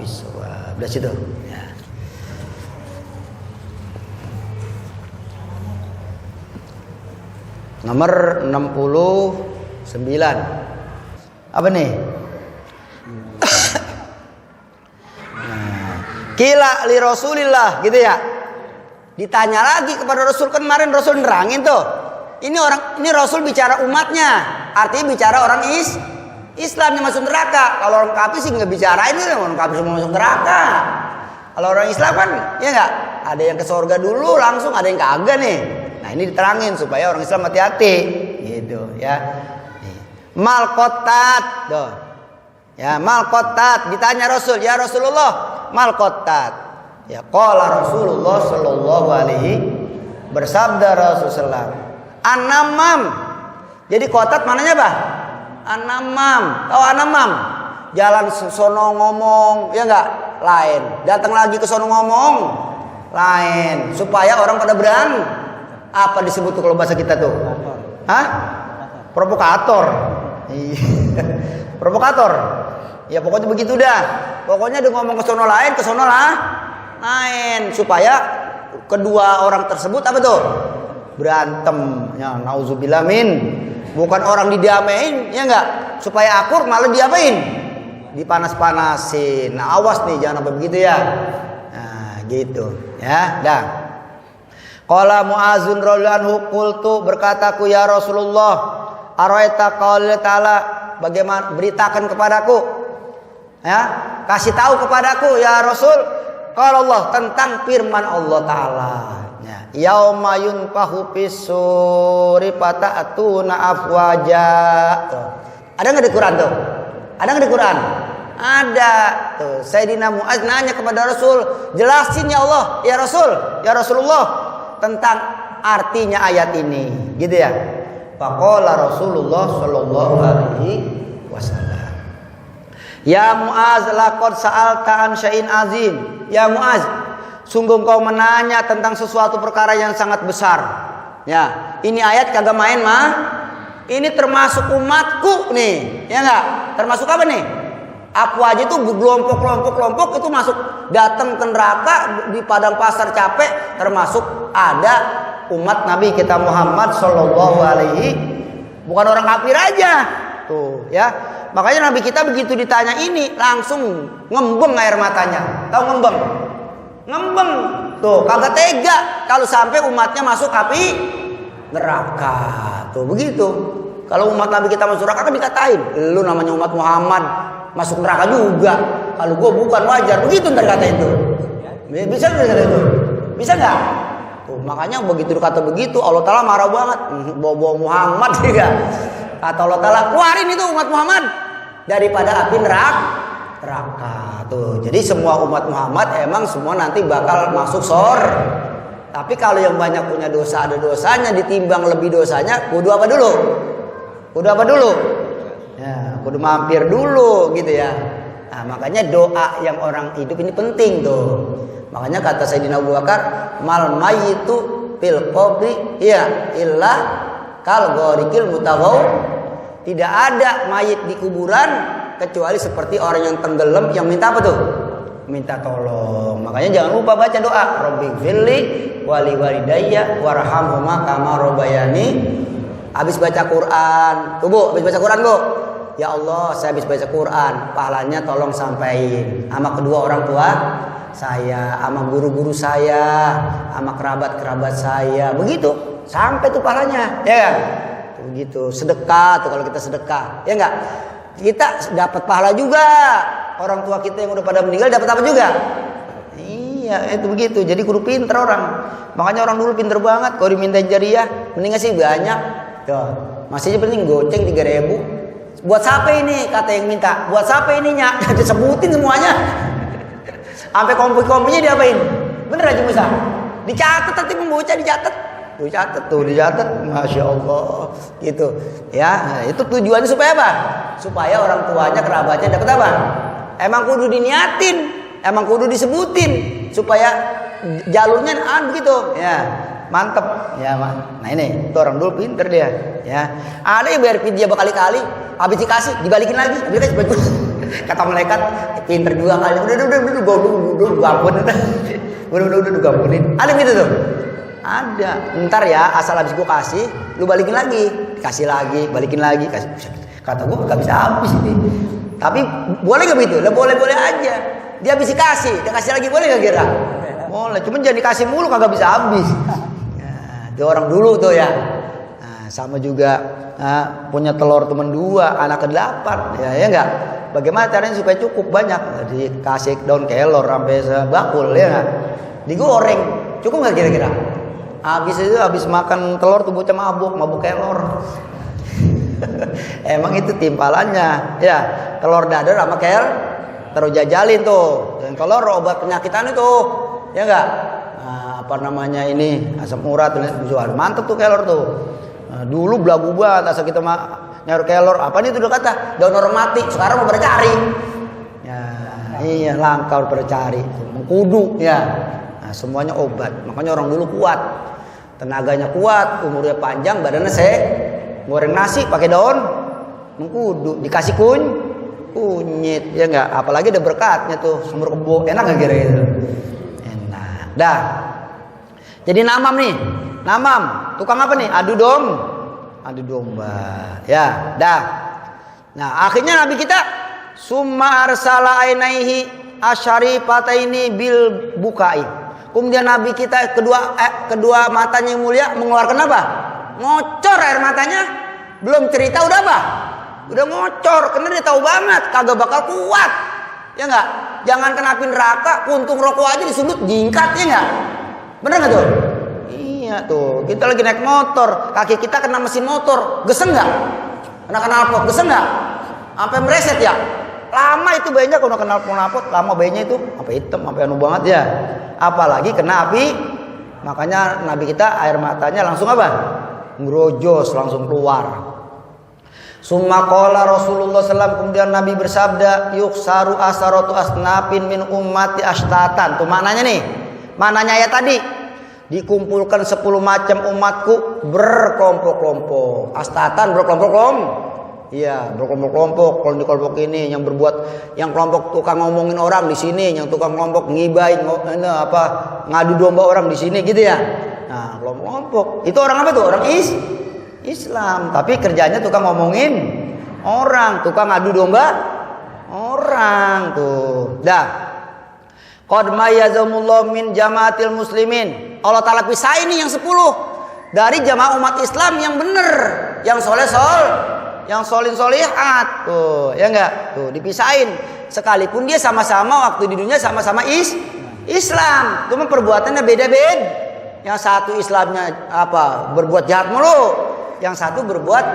bisawab. Udah situ. Ya. Nomor 69. Apa nih? Kila li Rasulillah, gitu ya. Ditanya lagi kepada Rasul, kan kemarin Rasul nerangin tuh. Ini Rasul bicara umatnya, artinya bicara orang Islam yang masuk neraka. Kalau orang kafir sih nggak bicara ini, orang kafir semua masuk neraka. Kalau orang Islam kan, ya nggak, ada yang ke surga dulu langsung, ada yang kagak nih. Nah ini diterangin supaya orang Islam hati-hati. gitu ya. Malkotat tuh. Ya, malkotat ditanya Rasul, "Ya Rasulullah, malkotat." Ya, qala Rasulullah sallallahu alaihi bersabda Rasulullah, "Anamam." Jadi kotat mananya apa? Anamam. Tahu anamam? Jalan sono ngomong, ya enggak? Lain. Datang lagi ke sono ngomong, lain. Supaya orang pada berani. Apa disebut tuh kalau bahasa kita tuh? Hah? Provokator. Provokator. Ya pokoknya begitu dah. Pokoknya dia ngomong ke sono lain, ke sono lah lain. Supaya kedua orang tersebut apa tuh? Berantem. Ya, nauzubillah min. Bukan orang didiamein, ya enggak? Supaya akur malah diapain? Dipanas-panasin. Nah, awas nih jangan sampai begitu ya. Nah, gitu. Ya, dah. Qala Mu'azun radhiyallahu anhu qultu berkataku ya Rasulullah, araita qaul ta'ala, bagaimana beritakan kepadaku. Ya, kasih tahu kepadaku ya Rasul, qala Allah tentang firman Allah taala. Ya, yauma yunfahu fis-suri fata'tuna afwaja. Ada enggak di Quran tuh? Ada enggak di Quran? Ada. Tuh, Sayyidina Mu'adz nanya kepada Rasul, jelasin ya Allah, ya Rasul, ya Rasulullah tentang artinya ayat ini, gitu ya. Faqala Rasulullah sallallahu alaihi wasallam, ya Mu'adz laqad sa'alta an syai'in azim. Ya Mu'adz, sungguh kau menanya tentang sesuatu perkara yang sangat besar. Ya, ini ayat kagak main mah. Ini termasuk umatku nih, ya enggak? Termasuk apa nih? Aku aja tuh kelompok itu masuk datang ke neraka di padang pasar capek, termasuk ada umat Nabi kita Muhammad sallallahu alaihi, bukan orang kafir aja. Tuh, ya. Makanya Nabi kita begitu ditanya ini langsung ngembeng air matanya. Tahu ngembeng? Ngembeng. Tuh, kagak tega kalau sampai umatnya masuk api neraka. Tuh, begitu. Kalau umat Nabi kita masuk neraka kan dikatain, lu namanya umat Muhammad masuk neraka juga. Kalau gua bukan wajar. Begitu ntar kata itu. Bisa nggak kata itu? Bisa nggak? Tuh, makanya begitu dikata begitu Allah Ta'ala marah banget. Bawa Muhammad juga. Kata Allah Ta'ala, keluarin itu umat Muhammad daripada api neraka. Tuh, jadi semua umat Muhammad emang semua nanti bakal masuk surga. Tapi kalau yang banyak punya dosa, ada dosanya, ditimbang lebih dosanya, kudu apa dulu? Kudu apa dulu? Ya, kudu mampir dulu gitu ya. Nah, makanya doa yang orang hidup ini penting tuh. Makanya kata Sayyidina Abu Bakar, mal mayyitu fil qabri ya illa kal gharikil mutaghaw. Tidak ada mayit di kuburan kecuali seperti orang yang tenggelam yang minta apa tuh? Minta tolong. Makanya jangan lupa baca doa, Rabbighfirli wali walidayya warhamhuma kama rabbayani. Habis baca Quran, tuh Bu, habis baca Quran Bu. Ya Allah, saya habis baca Quran, pahalanya tolong sampaikan sama kedua orang tua saya, sama guru-guru saya, sama kerabat-kerabat saya. Begitu, sampai tuh pahalanya, ya kan? Begitu, sedekah tuh kalau kita sedekah, ya enggak? Kita dapat pahala juga. Orang tua kita yang udah pada meninggal dapat apa juga? Iya, itu begitu. Jadi kudu pinter orang. Makanya orang dulu pinter banget. Kalau diminta jariah, mending sih banyak. Tuh, masih aja penting goceng 3.000. Buat siapa ini? Kata yang minta. Buat siapa ininya? Disebutin semuanya. Sampai kompi-kompinya diapain? Bener aja Musa. Dicatat nanti membaca dicatat. Dicatat. Masya Allah. Gitu. Ya, nah, itu tujuannya supaya apa? Supaya orang tuanya, kerabatnya dapat apa? Emang kudu diniatin, emang kudu disebutin supaya jalurnya begitu. Ya, mantep. Ya, nah ini tuh orang dulu pinter dia. Ya, ada yang bayar dia berkali-kali, habis dikasih dibalikin lagi. Kata malaikat, pinter dua kali. Udah gampunin. Ada gitu tuh. Ada. Ntar ya, asal habis gue kasih, lu balikin lagi, kasih lagi, balikin lagi, kasih. Kata gue gak bisa habis ini. Tapi boleh gak begitu? Boleh-boleh aja. Dia habis dikasih, dia kasih lagi, boleh gak kira? Boleh, cuman jangan dikasih mulu kagak bisa habis. Ya, itu orang dulu tuh ya. Nah, sama juga punya telur teman 2, anak ke-8, ya enggak? Bagaimana caranya supaya cukup banyak? Dikasih daun kelor sampai sebakul, ya enggak? Digoreng, cukup nggak kira-kira? Habis makan telur tuh bocah mabuk kelor. Emang itu timpalannya. Ya, telur dadar sama terus jajalin tuh. Dan telur obat penyakitan itu. Ya enggak? Nah, apa namanya ini? Asam urat tuh mantep tuh kelor tuh. Nah, dulu belagu banget asal kita nyari kelor. Apa nih itu udah kata? Daun orang mati. Sekarang mau pada cari. Ya, iya langka pada cari. Mengkudu ya. Nah, semuanya obat. Makanya orang dulu kuat. Tenaganya kuat, umurnya panjang, badannya goreng nasi pakai daun mengkudu, dikasih kunyit ya enggak, apalagi ada berkatnya tuh, sumur kebo, enak enggak kira-kira? Enak. Dah. Jadi namam, tukang apa nih? Adu domba. Ya, dah. Nah, akhirnya Nabi kita summa arsala ainaihi asyarifataini bil bukai. Kemudian Nabi kita kedua matanya yang mulia mengeluarkan apa? Ngocor air matanya. Belum cerita udah apa? Udah ngocor. Karena dia tahu banget kagak bakal kuat. Ya enggak? Jangan kena api neraka, puntung rokok aja disundut jingkat ya enggak? Bener enggak tuh? Iya tuh. Kita lagi naik motor, kaki kita kena mesin motor, geseng enggak? Kena knalpot, geseng enggak? Sampai mereset ya? Lama itu bayinya kalau kena knalpot, lama bayinya itu sampai hitam, sampai anu banget ya. Apalagi kena api. Makanya Nabi kita air matanya langsung apa? Ngerojos, langsung keluar. Summa qala Rasulullah SAW, kemudian Nabi bersabda, yuksaru asaratu asnafin min ummati ashtatan. Tuh maknanya nih. Maknanya ayat tadi. Dikumpulkan 10 macam umatku berkelompok-kelompok. Astatan berkelompok-kelompok. Iya, berkelompok-kelompok. Kalau di kelompok ini yang kelompok tukang ngomongin orang di sini, yang tukang kelompok ngibain ngadu domba orang di sini gitu ya. Nah, kelompok. Itu orang apa tuh? Orang Islam, tapi kerjanya tukang ngomongin orang, tukang ngadu domba orang tuh. Dah. Qad mayyazamullahu min jamaatil muslimin. Allah Taala pisahin nih yang 10 dari jamaah umat Islam yang bener, yang yang solin-solihat tuh, ya enggak? Tuh dipisahin. Sekalipun dia sama-sama waktu di dunia sama-sama Islam, cuma perbuatannya beda-beda. Yang satu Islamnya berbuat jahat mulu, yang satu berbuat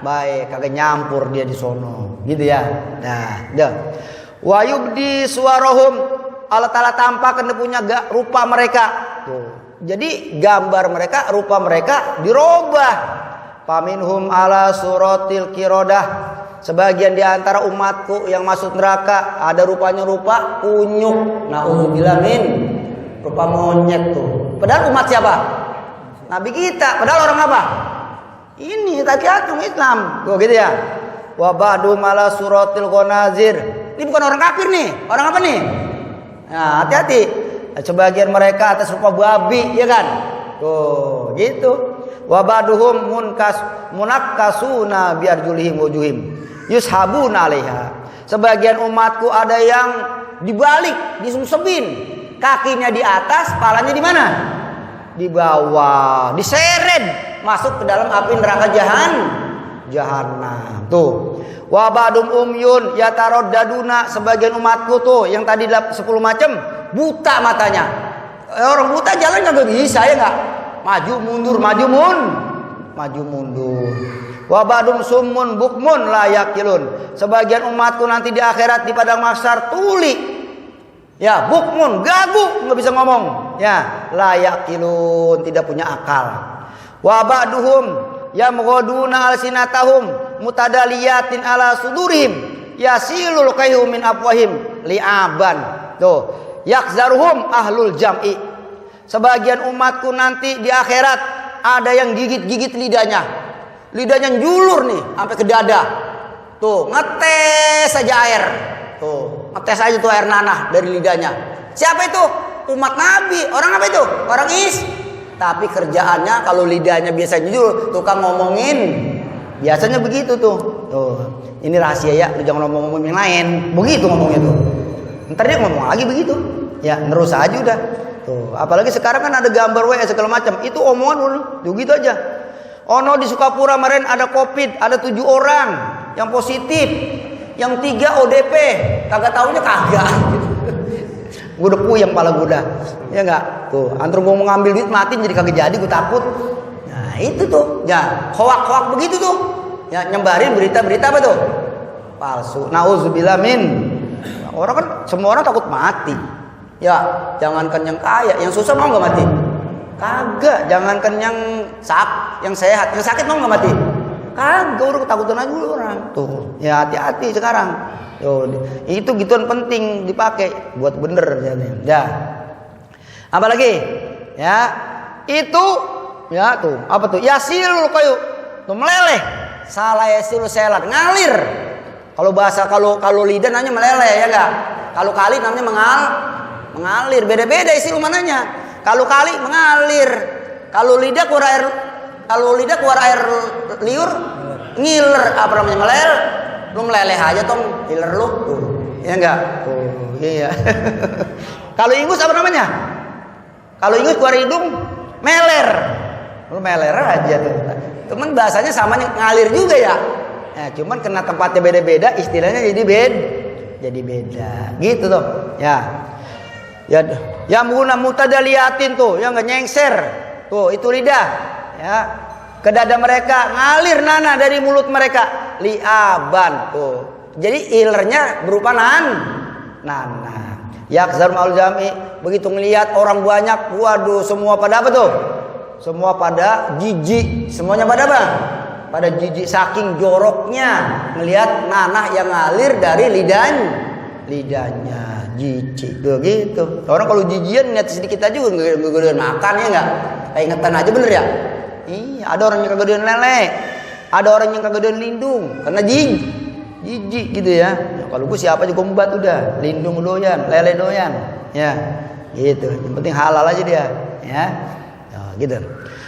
baik, kagak nyampur dia di sono, gitu ya. Nah, dah. Wa yubdi suwarahum, Allah Taala tampakkan punya rupa mereka. Tuh. Jadi gambar mereka, rupa mereka dirubah. Faminhum ala suratil kirodah. Sebagian di antara umatku yang masuk neraka ada rupanya rupa kunyuk. Nauzubillah min, rupa monyet tuh. Padahal umat siapa? Nabi kita. Padahal orang apa? Ini tabiatul Islam. Tuh gitu ya. Wa ba'du ala suratil ghanazir. Ini bukan orang kafir nih. Orang apa nih? Nah, hati-hati. Sebagian mereka atas rupa babi, ya kan? Tuh, gitu. Wa ba'duhum munakkasuna biarjulihim wujuhim yushabuna 'alaiha. Sebagian umatku ada yang dibalik, disumsebin. Kakinya di atas, palanya di mana? Di bawah, diseret masuk ke dalam api neraka jahanam. Tuh. Wa ba'dum umyun yataraddaduna. Sebagian umatku tuh yang tadi 10 macam buta matanya. Orang buta jalan kagak bisa ya enggak? Maju mundur. Wa ba'dum summun bukmun la yaqilun. Sebagian umatku nanti di akhirat di padang mahsyar tuli. Ya, bukmun, gagu, enggak bisa ngomong. Ya, la yaqilun, tidak punya akal. Wa ba'duhum yamghaduna alsinatahum mutadaliyatin ala sudurihim yasilul kayhum min afwahim li'aban. Tuh, yakzaruhum ahlul jam'i. Sebagian umatku nanti di akhirat ada yang gigit-gigit lidahnya. Lidahnya njulur nih sampai ke dada. Tuh, ngetes aja air. Tuh, ngetes aja tuh air nanah dari lidahnya. Siapa itu? Umat Nabi. Orang apa itu? Orang Tapi kerjaannya kalau lidahnya biasanya njulur, tukang ngomongin. Biasanya begitu tuh. Tuh, ini rahasia ya, lu jangan ngomong yang lain. Begitu ngomongnya tuh. Ntar dia ngomong lagi begitu. Ya, terus aja udah. Tuh, apalagi sekarang kan ada gambar WA segala macam. Itu omongan tuh gitu aja. Ono di Sukapura kemarin ada Covid, ada 7 orang yang positif, yang 3 ODP, kagak taunya kagak. Gue udah puyeng pala gue udah. Ya enggak? Tuh, antum mau ngambil duit mati jadi kagak jadi, gue takut. Nah, itu tuh. Ya, hoak-hoak begitu tuh. Ya, nyebarin berita-berita apa tuh? Palsu. Nauzubillah min. Orang kan semua orang takut mati. Ya, jangankan yang kaya, yang susah mau enggak mati? Kagak, jangankan yang sehat, yang sakit mau enggak mati? Kagak, udah ketakutan aja dulu orang. Tuh, ya hati-hati sekarang. Yo, itu gituan penting dipakai buat bener ya. Apalagi? Ya, itu ya tuh, apa tuh? Yasilul qayu. Tuh meleleh. Salah yasilul selat, ngalir. Kalau bahasa kalau lidah namanya meleleh ya enggak? Kalau kali namanya mengalir. Beda-beda isi mananya. Kalau kali mengalir. Kalau lidah keluar air liur ngiler, apa namanya meleleh. Lu meleleh aja tong, ngiler lu tuh. Ya enggak? Tuh, iya. Kalau ingus apa namanya? Kalau ingus keluar hidung meler. Lu meler aja tuh. Cuman bahasanya sama ngalir juga ya. Nah, cuman kena tempatnya beda-beda, istilahnya jadi beda. Gitu tuh. Ya. Ya menggunakan mutadaliatin tuh, yang enggak nyengser. Tuh, itu lidah. Ya. Ke dada mereka ngalir nanah dari mulut mereka liaban tuh. Jadi ilernya berupa nanah. Yakzar maul jami, begitu ngelihat orang banyak, waduh semua pada apa tuh? Semua pada jijik. Semuanya pada apa? Pada jijik saking joroknya ngelihat nanah yang ngalir dari lidahnya. Jijik tuh gitu. Orang kalau jijian lihat sedikit aja enggak makan ya enggak? Kayak ingetan aja bener ya? Iya, ada orang yang kagak doyan lele. Ada orang yang kagak doyan lindung karena jijik gitu ya. Kalau gue siapa aja gue membat udah, lindung doyan, lele doyan. Ya. Gitu. Yang penting halal aja dia, ya. Nah, gitu.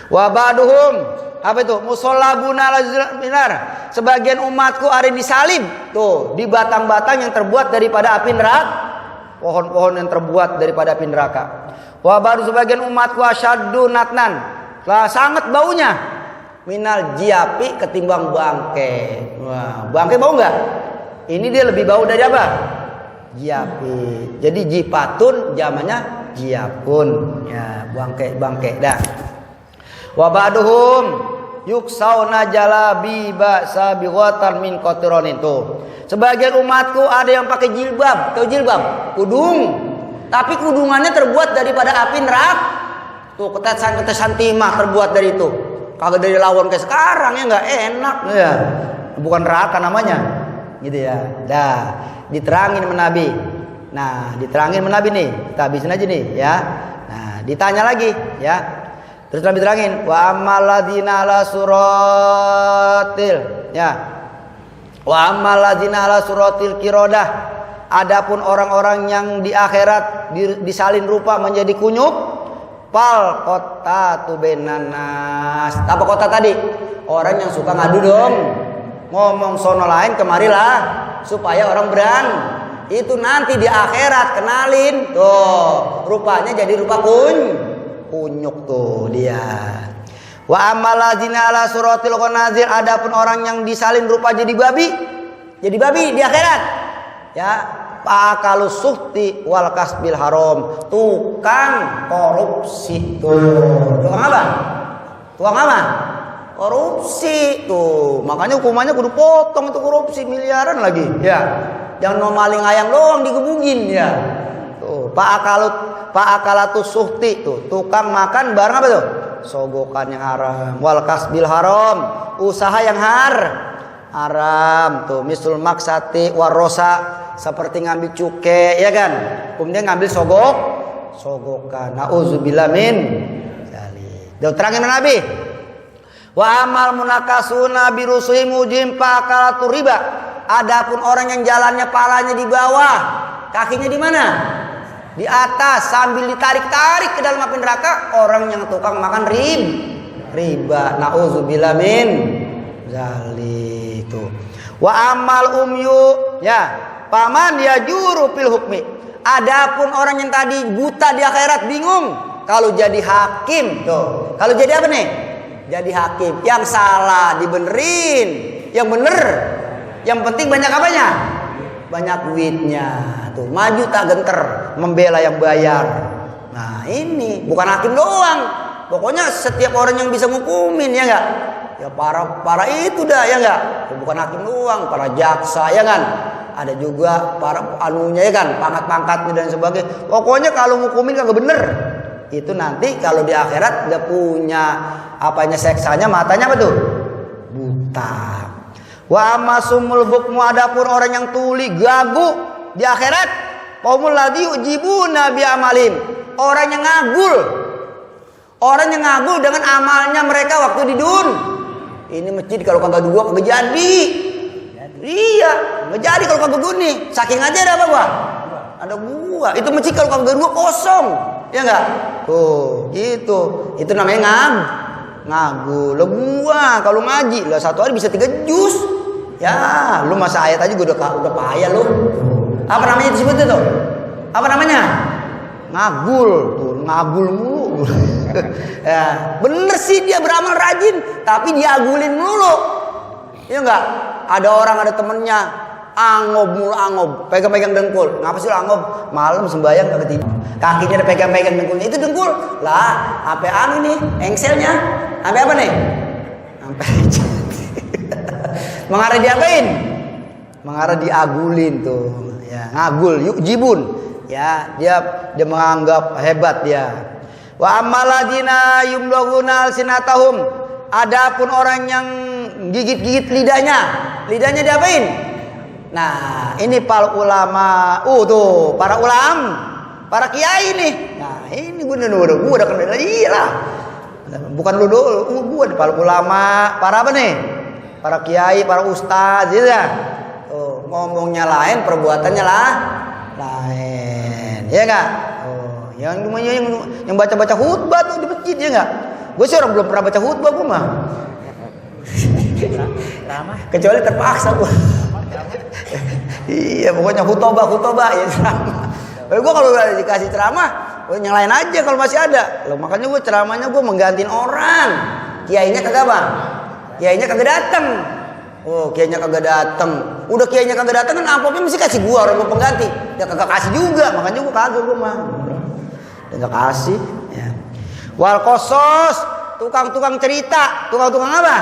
Wa ba'duhum apa itu? Musallabuna binar. Sebagian umatku ada disalib tuh di batang-batang yang terbuat daripada api neraka. Pohon-pohon yang terbuat daripada api neraka. Wa ba'du sebagian umatku asyaddu natnan. Lah sangat baunya minal jiapi ketimbang bangke. Wah, bangke bau nggak? Ini dia lebih bau dari apa? Jiapi. Jadi jipatun zamannya jiapun. Ya, bangke dah. Wa ba'duhum yuksauna jalabi ba'sa bighatan min qatironin tuh. Sebagian umatku ada yang pakai jilbab. Tahu jilbab? Kudung. Tapi kudungannya terbuat daripada api neraka. Tuh ketesan timah terbuat dari itu. Kagak dari lawan kayak sekarang ya nggak enak ya. Bukan neraka namanya. Gitu ya. Dah, diterangin menabi. Nah, diterangin menabi nih. Kita habisin aja nih ya. Nah, ditanya lagi ya. Terus Nabi terangin wa ammal ladzina ala suratil ya. Wa ammal ladzina ala suratil qirodah. Adapun orang-orang yang di akhirat disalin rupa menjadi kunyuk. Pal kota tu benanas. Apa kota tadi? Orang yang suka ngadu dong. Ngomong sono lain kemarilah supaya orang berani. Itu nanti di akhirat kenalin. Tuh, rupanya jadi rupa kunyuk tuh dia. Wa amaladzina ala suratil qanazir. Adapun orang yang disalin rupa jadi babi. Jadi babi di akhirat. Ya. Pakalu suhti wal kasbil haram, tukang korupsi tuh. Tukang apa? Tukang apa? Korupsi tuh. Makanya hukumannya kudu potong itu korupsi miliaran lagi. Ya. Jangan mau maling ayam doang digebugin ya. Tuh, Pak akalatu suhti tuh, tukang makan barang apa tuh? Sogokan yang haram, wal kasbil haram, usaha yang haram tuh, misul maksati warosa. Seperti ngambil cuke ya kan, kemudian ngambil sogokan. Nauzubillah min dzalik. Dia terangin Nabi. Wa amal munakasuna birusuhi mujim pakalatu riba. Adapun orang yang jalannya palanya di bawah, kakinya di mana? Di atas sambil ditarik-tarik ke dalam api neraka, orang yang tukang makan riba. Nauzubillah min dzalik tuh. Wa amal umyu ya. Paman ya juru fil hukmi. Adapun orang yang tadi buta di akhirat bingung kalau jadi hakim tuh. Kalau jadi apa nih? Jadi hakim. Yang salah dibenerin, yang bener. Yang penting banyak apanya? Banyak duitnya. tuh maju tak genter membela yang bayar. Nah ini bukan hakim doang, pokoknya setiap orang yang bisa ngukumin ya enggak, ya para itu dah ya enggak, bukan hakim doang, para jaksa ya kan, ada juga para anunya ya kan, pangkat-pangkatnya dan sebagainya. Pokoknya kalau ngukumin kagak bener, itu nanti kalau di akhirat nggak punya apanya seksanya, matanya apa tuh? Buta. Wa amasumul bukmu, adapun orang yang tuli gagu di akhirat, qaumul ladzi yujibuna bi amalim, orang yang ngagul dengan amalnya mereka waktu di dun. Ini masjid kalau kagak dua kagak jadi. Iya, nggak jadi kalau kagak dua nih. Saking aja ada apa gua? Ada gua. Itu masjid kalau kagak dua kosong. Ya enggak? Tuh, gitu. Itu namanya ngagul. Lah gua kalau ngaji lah satu hari bisa 3 juz. Ya, lu masa ayat aja gua udah payah lu. Apa namanya disebut itu? Apa namanya? Ngagul. Tuh, ngagul mulu. Ya, bener sih dia beramal rajin, tapi diagulin mulu. Ya enggak? Ada orang, ada temennya angob mulu, pegang-pegang dengkul. Ngapa sih lu angob? Malam sembahyang kagak tidur. Kakinya ada pegang-pegang dengkulnya. Itu dengkul. Lah, apa anu nih? Engselnya. Sampai apa nih? Sampai mengarah diapain? Mengarah diagulin tuh. Ya, ngagul, yujibun. Ya, dia menganggap hebat dia. Wa ammaladina yumlaguna alsinatahum, adapun orang yang gigit-gigit lidahnya diapain? Nah, ini para ulama, tuh para para kiai nih. Nah, ini gua udah kenal lah. Bukan lu dulu, gua para ulama, para apa nih? Para kiai, para ustaz, gitu ya. Tuh, ngomongnya lain, perbuatannya lain. Ya enggak? Yang baca-baca khutbah tuh di masjid ya enggak? Gue sih orang belum pernah baca khutbah gue mah. Kecuali terpaksa gue. Iya, pokoknya khutbah ya ceramah. Gue kalau udah dikasih ceramah, gue nyalain aja kalau masih ada. Loh, makanya gue ceramahnya gue menggantiin orang. Kiainya kagak bang. Kiainya kagak datang. Oh, kiainya kagak datang. Udah kiainya kagak datang kan amplopnya mesti kasih gue orang gue pengganti. Dia kagak kasih juga, makanya gue kagak gue mah. Dia kagak kasih. Ya. Wal kosos, tukang-tukang cerita. Tukang-tukang apa?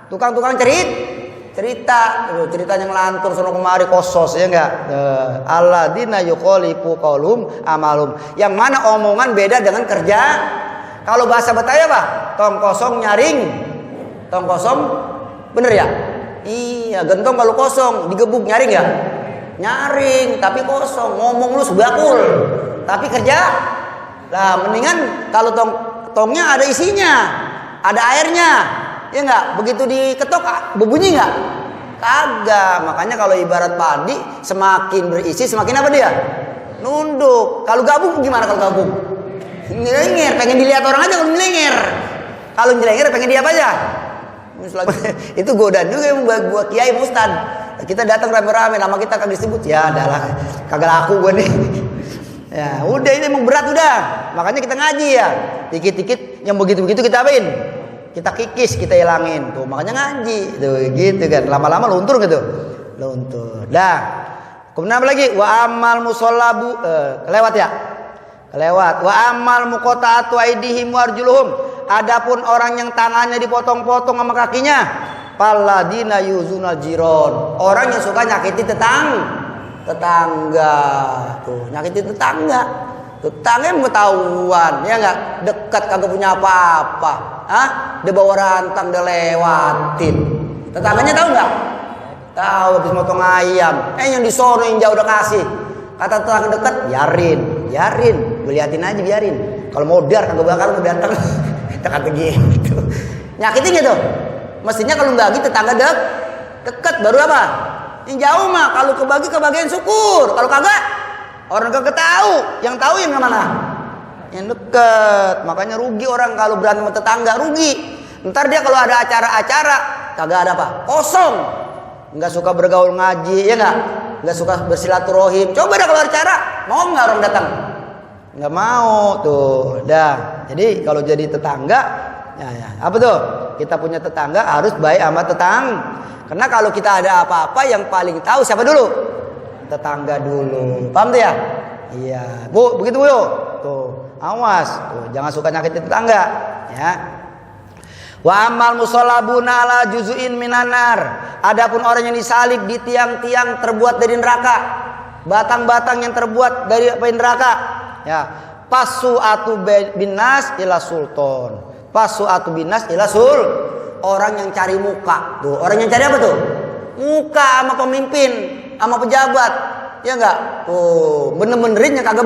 Tukang-tukang cerita. Ceritanya ngelantur sono kemari kosos ya enggak? Alladzina yukhalifu qaulum amalum. Yang mana omongan beda dengan kerja. Kalau bahasa Betawi apa? Tong kosong nyaring. Tong kosong bener ya? Iya, gentong kalau kosong digebuk nyaring ya? Nyaring tapi kosong. Ngomong lu sebakul. Tapi kerja. Lah mendingan kalau tongnya ada isinya, ada airnya. Ya enggak? Begitu diketok berbunyi enggak? Kagak. Makanya kalau ibarat padi semakin berisi semakin apa dia? Nunduk. Kalau gabung gimana kalau gabung? Nyelenger, pengen dilihat orang aja kalau nyelenger. Kalau nyelenger pengen dia apa aja? Itu godaan juga yang buat kiai ustad. Kita datang rame-rame, nama kita kagak disebut. Ya adalah kagak laku gue nih. Ya udah, ini emang berat udah. Makanya kita ngaji ya. Dikit-dikit yang begitu-begitu kita apain? Kita kikis, kita hilangin. Tuh makanya ngaji. Tuh gitu kan. Lama-lama luntur gitu. Luntur. Dah. Kemudian apa lagi? Wa amal musallabu kelewat ya? Kelewat. Wa amal muqata'atu aidihim warjuluhum. Adapun orang yang tangannya dipotong-potong sama kakinya, paladina yuzunal jiron. Orang yang suka nyakiti tetangga. Tuh, nyakiti tetangga. Tetangga yang ketahuan, ya enggak? Dekat kagak punya apa-apa. Dia bawa rantang, dia lewatin. Tetangganya tahu enggak? Tahu habis motong ayam. Yang di sono yang jauh udah kasih. Kata tetangga dekat, biarin. Gue liatin aja, biarin. Kalau modar kagak bakal gue datang. Kagak gitu. Nyakitin gitu. Mestinya kalau bagi tetangga dekat baru apa? Yang jauh mah kalau kebagian syukur. Kalau kagak orang kagak tahu. Yang tahu yang mana? Yang dekat. Makanya rugi orang kalau berantem sama tetangga, rugi. Ntar dia kalau ada acara-acara kagak ada apa? Kosong. Enggak suka bergaul ngaji, ya enggak? Enggak suka bersilaturahim. Coba dah kalau ada acara, mau enggak orang datang? Nggak mau tuh, dah. Jadi kalau jadi tetangga, ya apa tuh? Kita punya tetangga harus baik sama tetangga. Karena kalau kita ada apa-apa yang paling tahu siapa dulu? tetangga dulu. Paham tuh ya? Iya. Bu, begitu Bu. Tuh, awas. Tuh, jangan suka nyakitin tetangga, ya. Wa amal musallabuna ala juzuin minanar. Adapun orang yang disalib di tiang-tiang terbuat dari neraka, batang-batang yang terbuat dari neraka, ya. Pasu'atu binas ila sultan. Pasu'atu binas ila orang yang cari muka. Tuh, orang yang cari apa tuh? Muka sama pemimpin, sama pejabat. Ya enggak? Tuh, bener-benerin yang kagak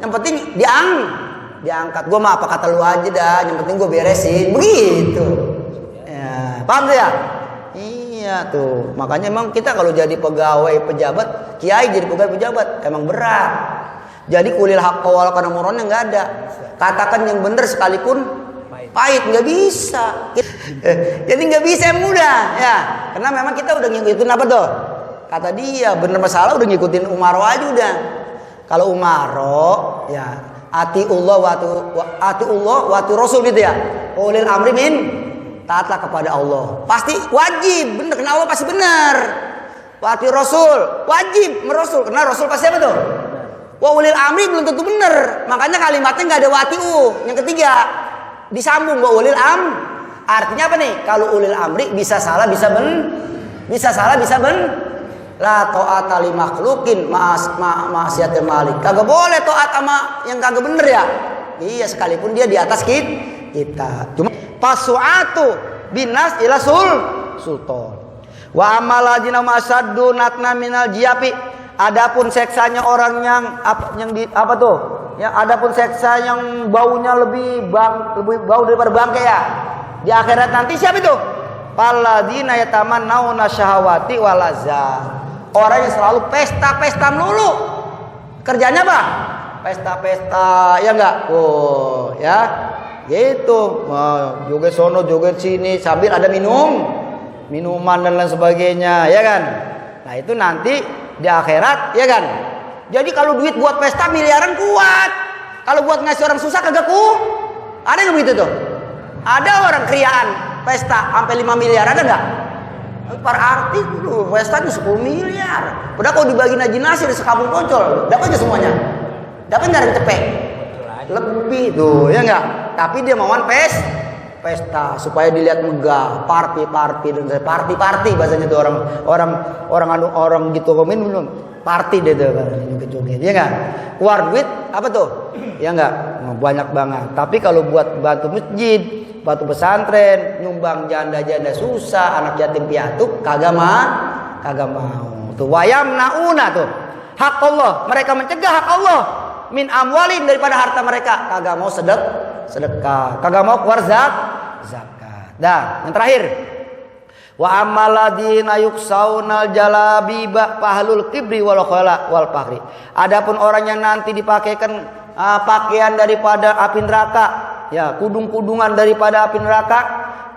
yang penting diangkat. Gua mah apa kata lu aja dah, yang penting gua beresin. Begitu. Ya, paham tuh ya? Iya tuh. Makanya emang kita kalau jadi pegawai pejabat, kiai jadi pegawai pejabat emang berat. Jadi kulil haqqa wal qanamuronnya enggak ada. Katakan yang benar sekalipun pahit, nggak bisa. Jadi nggak bisa yang mudah, ya. Karena memang kita udah ngikutin apa tuh? Kata dia bener masalah udah ngikutin Umaro aja udah. Kalau Umaro, ya atiullah wa ati rasul gitu ya. Ulil amri min, taatlah kepada Allah. Pasti wajib, bener karena Allah pasti benar. Wa ati rasul, wajib merasul karena rasul pasti apa tuh? Wa ulil amri belum tentu benar. Makanya kalimatnya nggak ada watiu. Yang ketiga disambung wa ulil artinya apa nih? Kalau ulil amri bisa salah bisa la ta'ata li makhluqin ma'asiyatil malik. Kagak boleh taat sama yang kagak bener ya. Iya, sekalipun dia di atas kita. Cuma pasu'atu binas ila sultan. Wa amalajina masaddu natna minal jiapi. Adapun seksanya orang yang apa tuh? Ya, adapun seksa yang baunya lebih bau daripada bangkai ya. Di akhirat nanti siapa itu? Paladina yatamannawna syahawati walazat. Orang yang selalu pesta-pesta melulu. Kerjanya apa? Pesta-pesta, ya enggak? Oh, ya. Gitu. Joget sono, joget sini sambil ada minuman dan lain sebagainya, ya kan? Nah, itu nanti di akhirat, ya kan? Jadi kalau duit buat pesta miliaran kuat. Kalau buat ngasih orang susah kagak ada yang begitu tuh. Ada orang kriaan pesta sampai 5 miliar, ada enggak? Para artis dulu pestanya 10 miliar. Udah kalau dibagi Haji Nasir di sekampung Poncol, dapat aja semuanya. Dapat enggak yang cepet? Lebih tuh, ya enggak? Tapi dia mauan pesta supaya dilihat megah, party dan party bahasanya tuh orang gitu komen belum party deh tuh kan joget-joget, ya enggak? Keluar duit apa tuh? Ya enggak? Banyak banget. Tapi kalau buat bantu masjid, batu pesantren, nyumbang janda-janda susah, anak yatim piatu kagak mau. Tuh wayam nauna tuh. Hak Allah, mereka mencegah hak Allah min amwalin daripada harta mereka, kagak mau sedekah, kagak mau keluar zakat. Dah, yang terakhir. Wa ammaladina yuksaunal jalabiba pahlul kibri wal khala wal fakhri. Adapun orang yang nanti dipakaikan pakaian daripada api neraka, ya, kudung-kudungan daripada api neraka,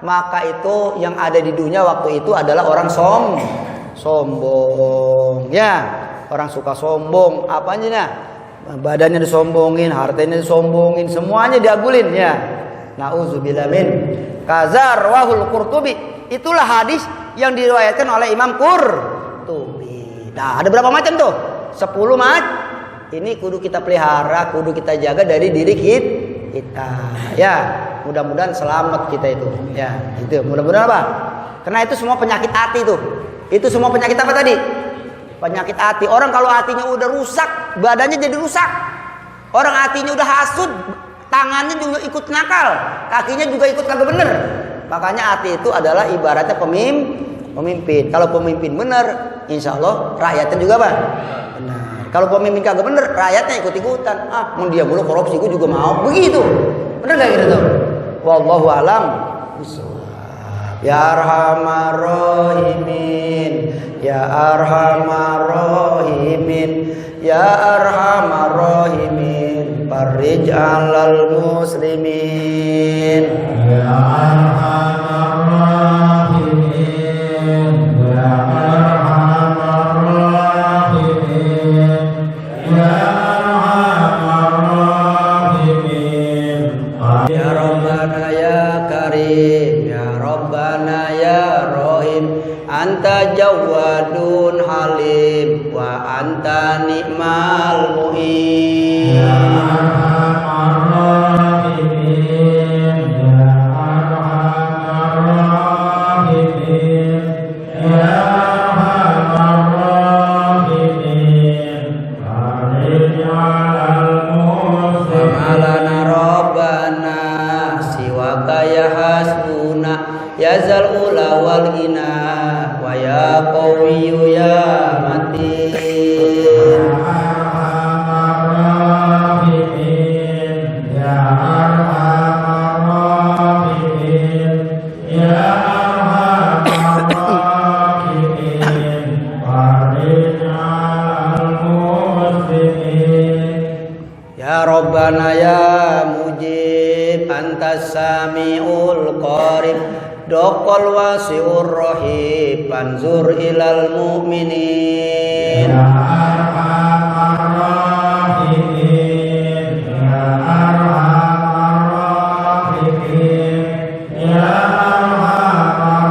maka itu yang ada di dunia waktu itu adalah orang sombong, ya, orang suka sombong, apanya, badannya disombongin, hartanya disombongin, semuanya diagulin, ya. Nauzubillah min kazar wahul Qurtubi. Itulah hadis yang diriwayatkan oleh Imam Qurtubi. Nah, ada berapa macam tuh? 10 macam. Ini kudu kita pelihara, kudu kita jaga dari diri kita. Ya, mudah-mudahan selamat kita itu. Ya, itu mudah-mudahan apa? Karena itu semua penyakit hati tuh. Itu semua penyakit apa tadi? Penyakit hati. Orang kalau hatinya udah rusak, badannya jadi rusak. Orang hatinya udah hasud, tangannya juga ikut nakal, kakinya juga ikut kagak bener. Makanya hati itu adalah ibaratnya pemimpin. Kalau pemimpin bener, insya Allah rakyatnya juga apa? Benar. Kalau pemimpin kagak bener, rakyatnya ikut-ikutan. Mau dia mulu korupsi, gue juga mau. Begitu. Bener gak gitu tuh? Wallahu alam. Ya Arhamar Rahimin, Ya Arhamar Rahimin, Ya Arhamar Rahimin, farij 'alal muslimin. Ya Arhamar Rahimin, Ya Arhamar Rahimin, Ya Arhamar Rahimin. Ya Rabbana ya Karim, Ya Rabbana ya Rahim, Anta Jawadun Halim, wa anta ni'mal mu'in. Ya zal ula wal ina wa ya qawiyyu ya matin. Ya arhamar rahimin ya arhamar rahimin farid 'alal muslimin. Ya Rabbana ya mujib antas samiul qarib Dokol wasi'ur rahib Panzur ilal mu'minin. Ya arhamar rahimin Ya arhamar rahimin Ya arhamar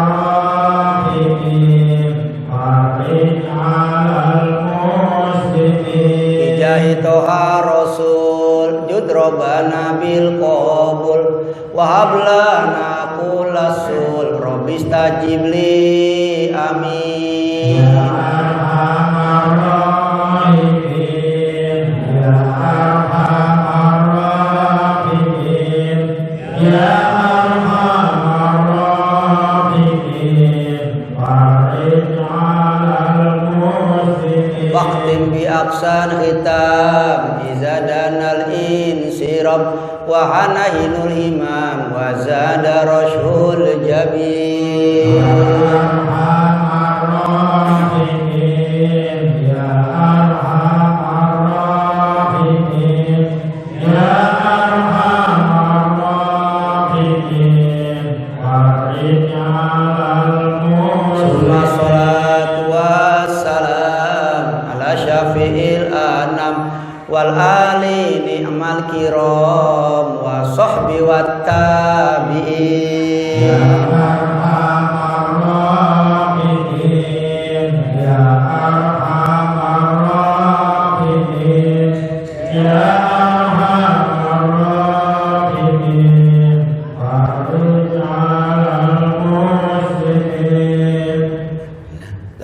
rahimin Farid 'alal muslimin. Ijahi toha rasul Jud Rabbana bil qabul Wahab lana kulasul Rabbis tajib li amin. Ya arhamar rahimin Ya arhamar rahimin Ya arhamar rahimin Farid 'alal muslimin. Waqtim bi aqsan khitam izadanal insirab wa hanahinul imam wa zada rasyul jabir. Ya arhamar rahimin Ya arhamar rahimin Ya arhamar rahimin Farid 'alal muslimin. Summa salatu wassalam ala syafi'il anam wal ali ni'mal kiram wa sahbi wat tabi'in.